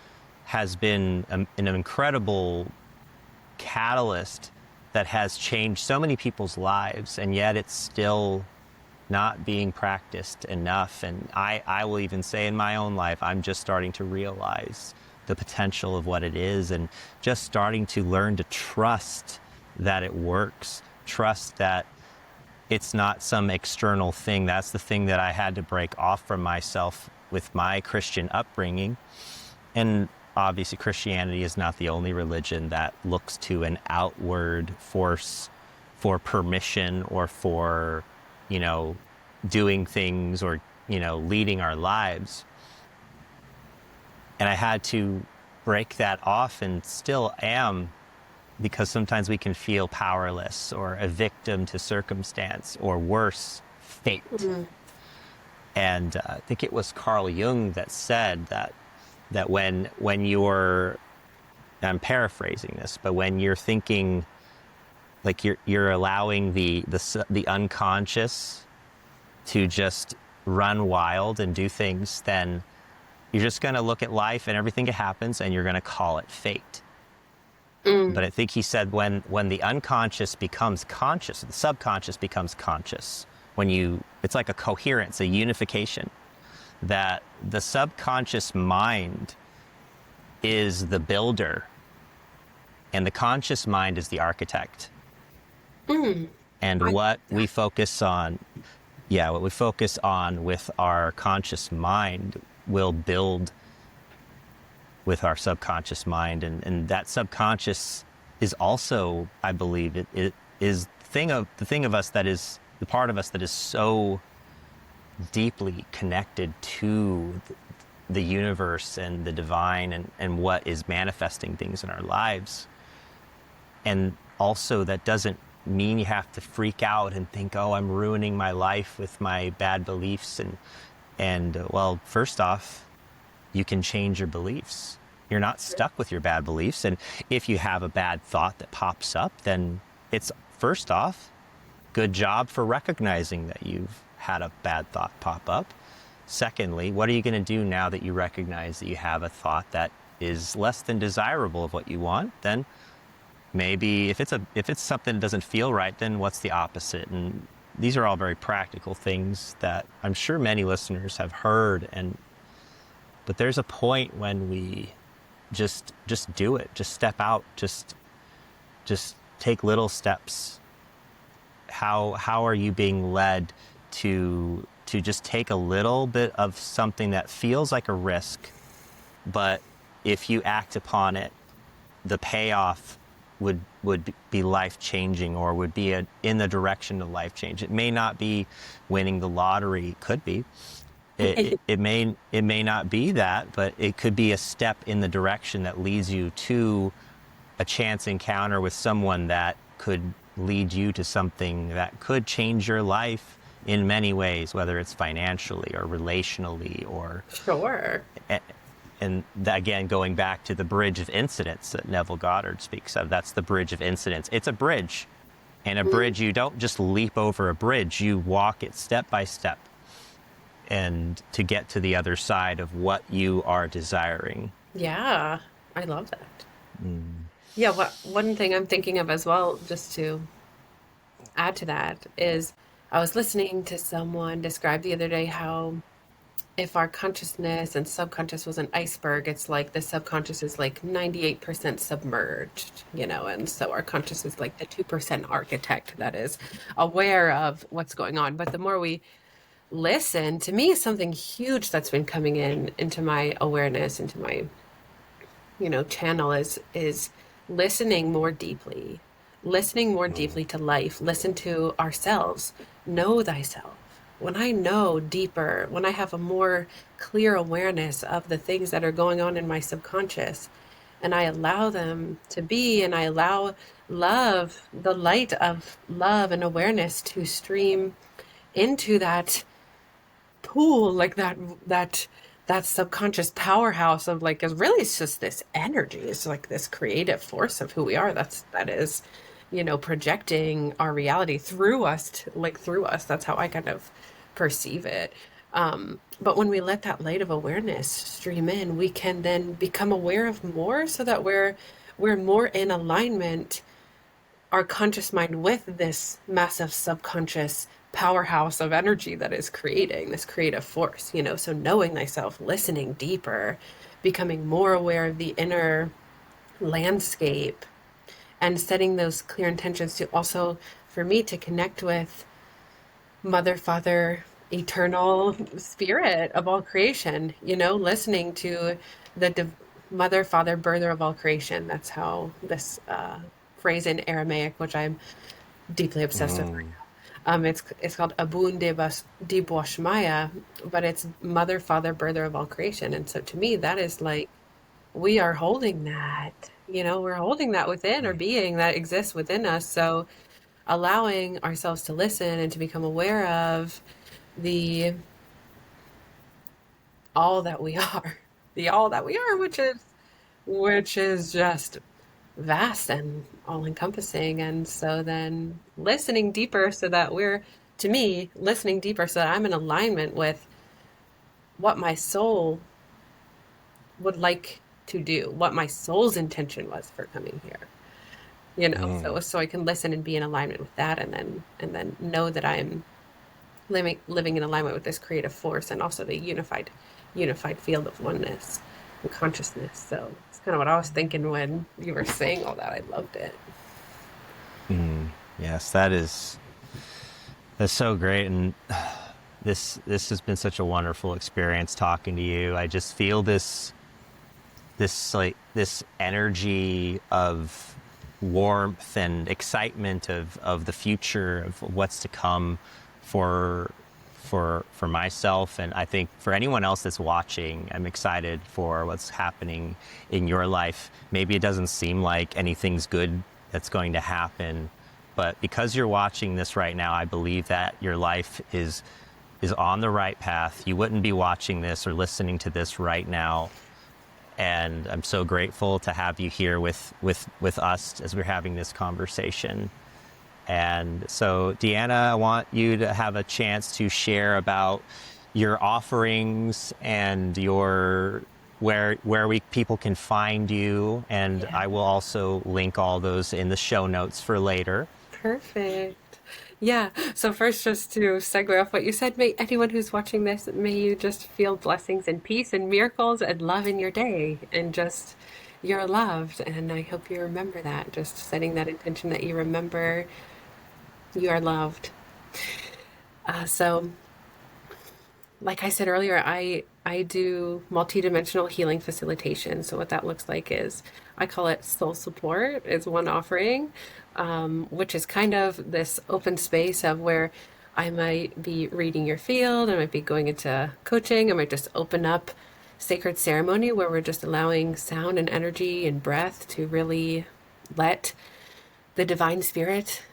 has been an incredible catalyst that has changed so many people's lives, and yet it's still not being practiced enough. And I will even say in my own life, I'm just starting to realize the potential of what it is, and just starting to learn to trust that it works, trust that it's not some external thing. That's the thing that I had to break off from myself with my Christian upbringing. And obviously Christianity is not the only religion that looks to an outward force for permission or for, doing things, or, leading our lives. And I had to break that off, and still am because sometimes we can feel powerless or a victim to circumstance, or worse, fate. Mm. And I think it was Carl Jung that said that when you're, I'm paraphrasing this, but when you're thinking, like you're allowing the unconscious to just run wild and do things, then you're just going to look at life and everything that happens and you're going to call it fate. But I think he said when the unconscious becomes conscious, the subconscious becomes conscious, it's like a coherence, a unification, that the subconscious mind is the builder and the conscious mind is the architect. And what we focus on with our conscious mind will build with our subconscious mind, and that subconscious is also, I believe, it is the thing of us that is the part of us that is so deeply connected to the universe and the divine and what is manifesting things in our lives. And also, that doesn't mean you have to freak out and think, oh, I'm ruining my life with my bad beliefs. And well, first off, you can change your beliefs. You're not stuck with your bad beliefs. And if you have a bad thought that pops up, then it's, first off, good job for recognizing that you've had a bad thought pop up. Secondly, what are you going to do now that you recognize that you have a thought that is less than desirable of what you want? Then maybe if it's something that doesn't feel right, then what's the opposite? And these are all very practical things that I'm sure many listeners have heard. But there's a point when we just do it, just step out, just take little steps. How are you being led to just take a little bit of something that feels like a risk, but if you act upon it, the payoff would be life-changing, or would be in the direction of life change. It may not be winning the lottery, could be. It may not be that, but it could be a step in the direction that leads you to a chance encounter with someone that could lead you to something that could change your life in many ways, whether it's financially or relationally or... Sure. And that, again, going back to the bridge of incidents that Neville Goddard speaks of, that's the bridge of incidents. It's a bridge. And a bridge, you don't just leap over a bridge, you walk it step by step, and to get to the other side of what you are desiring. Yeah, I love that. Yeah, one thing I'm thinking of as well, just to add to that, is I was listening to someone describe the other day how if our consciousness and subconscious was an iceberg, it's like the subconscious is like 98% submerged, and so our conscious is like the 2% architect that is aware of what's going on. But the more we listen, to me, something huge that's been coming into my awareness, into my, channel is listening more deeply to life, listen to ourselves, know thyself. When I know deeper, when I have a more clear awareness of the things that are going on in my subconscious, and I allow them to be, and I allow the light of love and awareness to stream into that pool, like that subconscious powerhouse of like, is really, it's just this energy. It's like this creative force of who we are. That is, projecting our reality through us, through us. That's how I kind of perceive it. But when we let that light of awareness stream in, we can then become aware of more, so that we're more in alignment, our conscious mind, with this massive subconscious powerhouse of energy that is creating this creative force, so knowing thyself, listening deeper, becoming more aware of the inner landscape, and setting those clear intentions to also, for me, to connect with Mother, Father, eternal spirit of all creation, listening to the Mother, Father, birther of all creation. That's how this phrase in Aramaic, which I'm deeply obsessed with right now. It's called Abun de Boashmaya, but it's Mother, Father, birther of all creation. And so to me, that is like we are holding that. We're holding that within our being that exists within us. So allowing ourselves to listen and to become aware of the all that we are, the all that we are, which is just vast and all encompassing. And so then listening deeper so that to me, listening deeper so that I'm in alignment with what my soul would like to do, what my soul's intention was for coming here. So I can listen and be in alignment with that, and then know that I'm living in alignment with this creative force, and also the unified field of oneness and consciousness. So it's kind of what I was thinking when you were saying all that. I loved it. Yes, that's so great. And this has been such a wonderful experience talking to you. I just feel this energy of warmth and excitement of the future, of what's to come for myself, and I think for anyone else that's watching. I'm excited for what's happening in your life. Maybe it doesn't seem like anything's good that's going to happen, but because you're watching this right now, I believe that your life is on the right path. You wouldn't be watching this or listening to this right now. And I'm so grateful to have you here with us as we're having this conversation. And so, Deanna, I want you to have a chance to share about your offerings and where people can find you. And Yeah. I will also link all those in the show notes for later. Perfect. Yeah. So first, just to segue off what you said, may anyone who's watching this, may you just feel blessings and peace and miracles and love in your day, and just you're loved. And I hope you remember that, just setting that intention that you remember you are loved. So like I said earlier, I do multidimensional healing facilitation. So what that looks like is, I call it soul support is one offering, which is kind of this open space of where I might be reading your field, I might be going into coaching, I might just open up sacred ceremony where we're just allowing sound and energy and breath to really let the divine spirit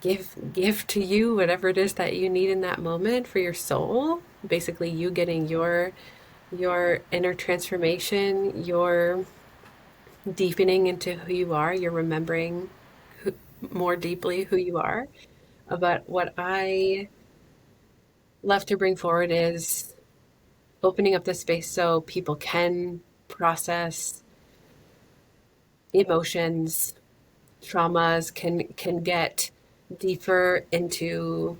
give to you whatever it is that you need in that moment for your soul. Basically, you getting your inner transformation, your deepening into who you are, you're remembering more deeply who you are. But what I love to bring forward is opening up the space so people can process emotions, traumas, can get deeper into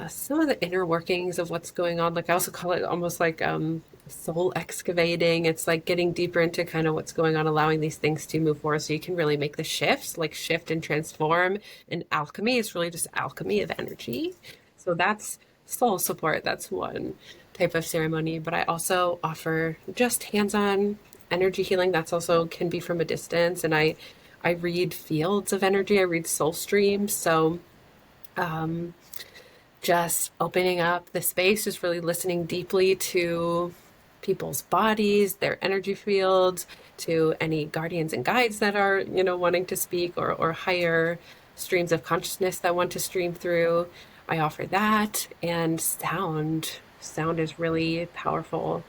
some of the inner workings of what's going on. Like I also call it almost like soul excavating. It's like getting deeper into kind of what's going on, allowing these things to move forward so you can really make the shifts, like shift and transform. And alchemy is really just alchemy of energy. So that's soul support. That's one type of ceremony. But I also offer just hands-on energy healing. That's also can be from a distance. And I read fields of energy. I read soul streams. So just opening up the space, just really listening deeply to people's bodies, their energy fields, to any guardians and guides that are, wanting to speak, or higher streams of consciousness that want to stream through. I offer that, and sound. Sound is really powerful.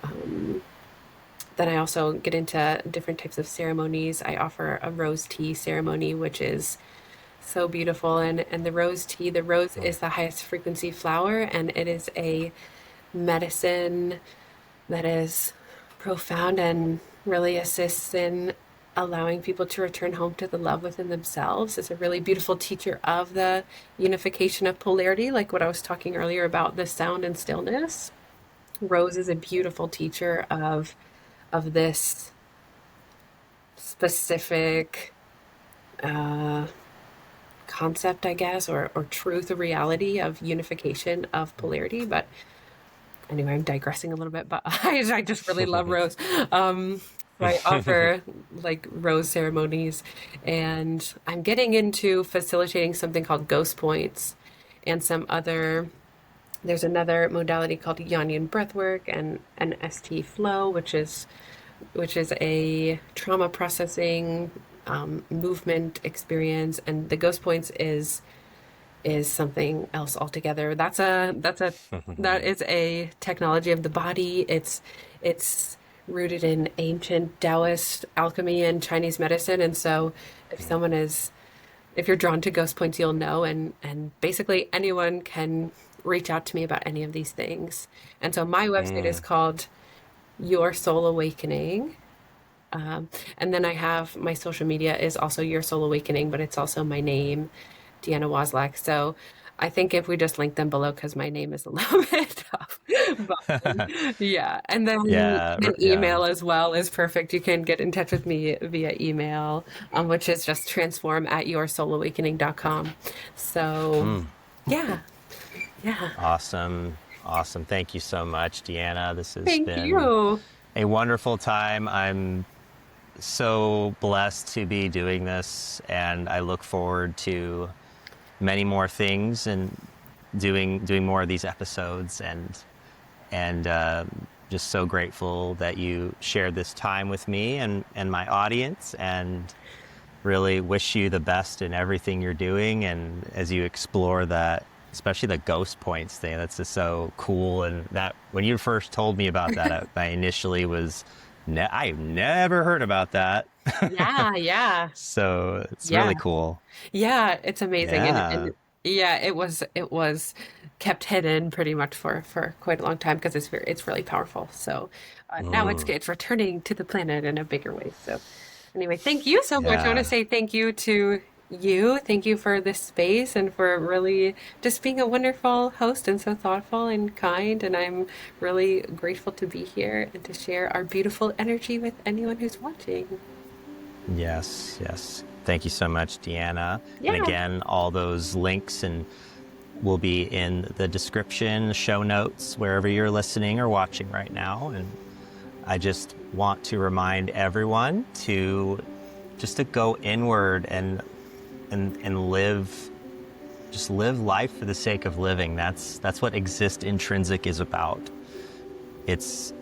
Then I also get into different types of ceremonies. I offer a rose tea ceremony, which is so beautiful. And the rose tea, the rose is the highest frequency flower, and it is a medicine that is profound and really assists in allowing people to return home to the love within themselves. It's a really beautiful teacher of the unification of polarity, like what I was talking earlier about the sound and stillness. Rose is a beautiful teacher of this specific concept, I guess, or truth or reality of unification of polarity. But anyway, I'm digressing a little bit, but I just really love Rose. So I offer like Rose ceremonies, and I'm getting into facilitating something called ghost points, and there's another modality called Yanyan breathwork and an ST flow, which is which is a trauma processing movement experience, and the ghost points is something else altogether. That is a technology of the body. It's rooted in ancient Taoist alchemy and Chinese medicine, and so if you're drawn to ghost points, you'll know, and basically anyone can reach out to me about any of these things. And so my website is called Your Soul Awakening. And then I have my social media is also Your Soul Awakening, but it's also my name, Deanna Wlazlak. So I think if we just link them below, because my name is a little bit tough. But, yeah. And then Yeah, an yeah. email as well is perfect. You can get in touch with me via email, which is just transform@yoursoulawakening.com. So yeah, yeah. Awesome. Awesome. Thank you so much, Deanna. This has Thank been you. a wonderful time. I'm so blessed to be doing this, and I look forward to many more things and doing more of these episodes, and just so grateful that you shared this time with me and my audience, and really wish you the best in everything you're doing. And as you explore that, especially the ghost points thing, that's just so cool. And that when you first told me about that, I initially was, I've never heard about that. Yeah, yeah, So it's yeah. really cool. Yeah, it's amazing. Yeah. And yeah, it was kept hidden pretty much for quite a long time because it's really powerful. So now Mm, it's returning to the planet in a bigger way. So anyway, thank you so much. I want to yeah. say thank you to you. Thank you for this space and for really just being a wonderful host and so thoughtful and kind. And I'm really grateful to be here and to share our beautiful energy with anyone who's watching. Yes. Yes. Thank you so much, Deanna. And Yeah. again, all those links and will be in the description, show notes, wherever you're listening or watching right now. And I just want to remind everyone to go inward and live, just live life for the sake of living. That's what Exist Intrinsic is about. It's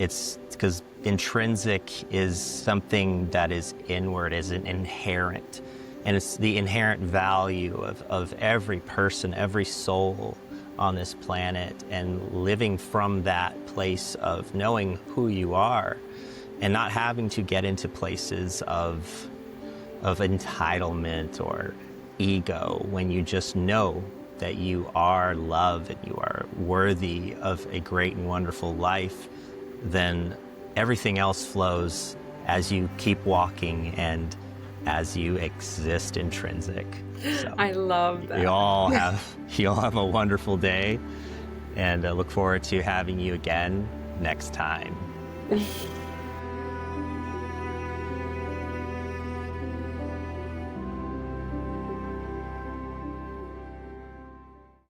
because intrinsic is something that is inward, is an inherent, and it's the inherent value of every person, every soul on this planet, and living from that place of knowing who you are and not having to get into places of entitlement or ego, when you just know that you are love and you are worthy of a great and wonderful life, then everything else flows as you keep walking and as you exist intrinsic. So I love you that. all have a wonderful day, and I look forward to having you again next time.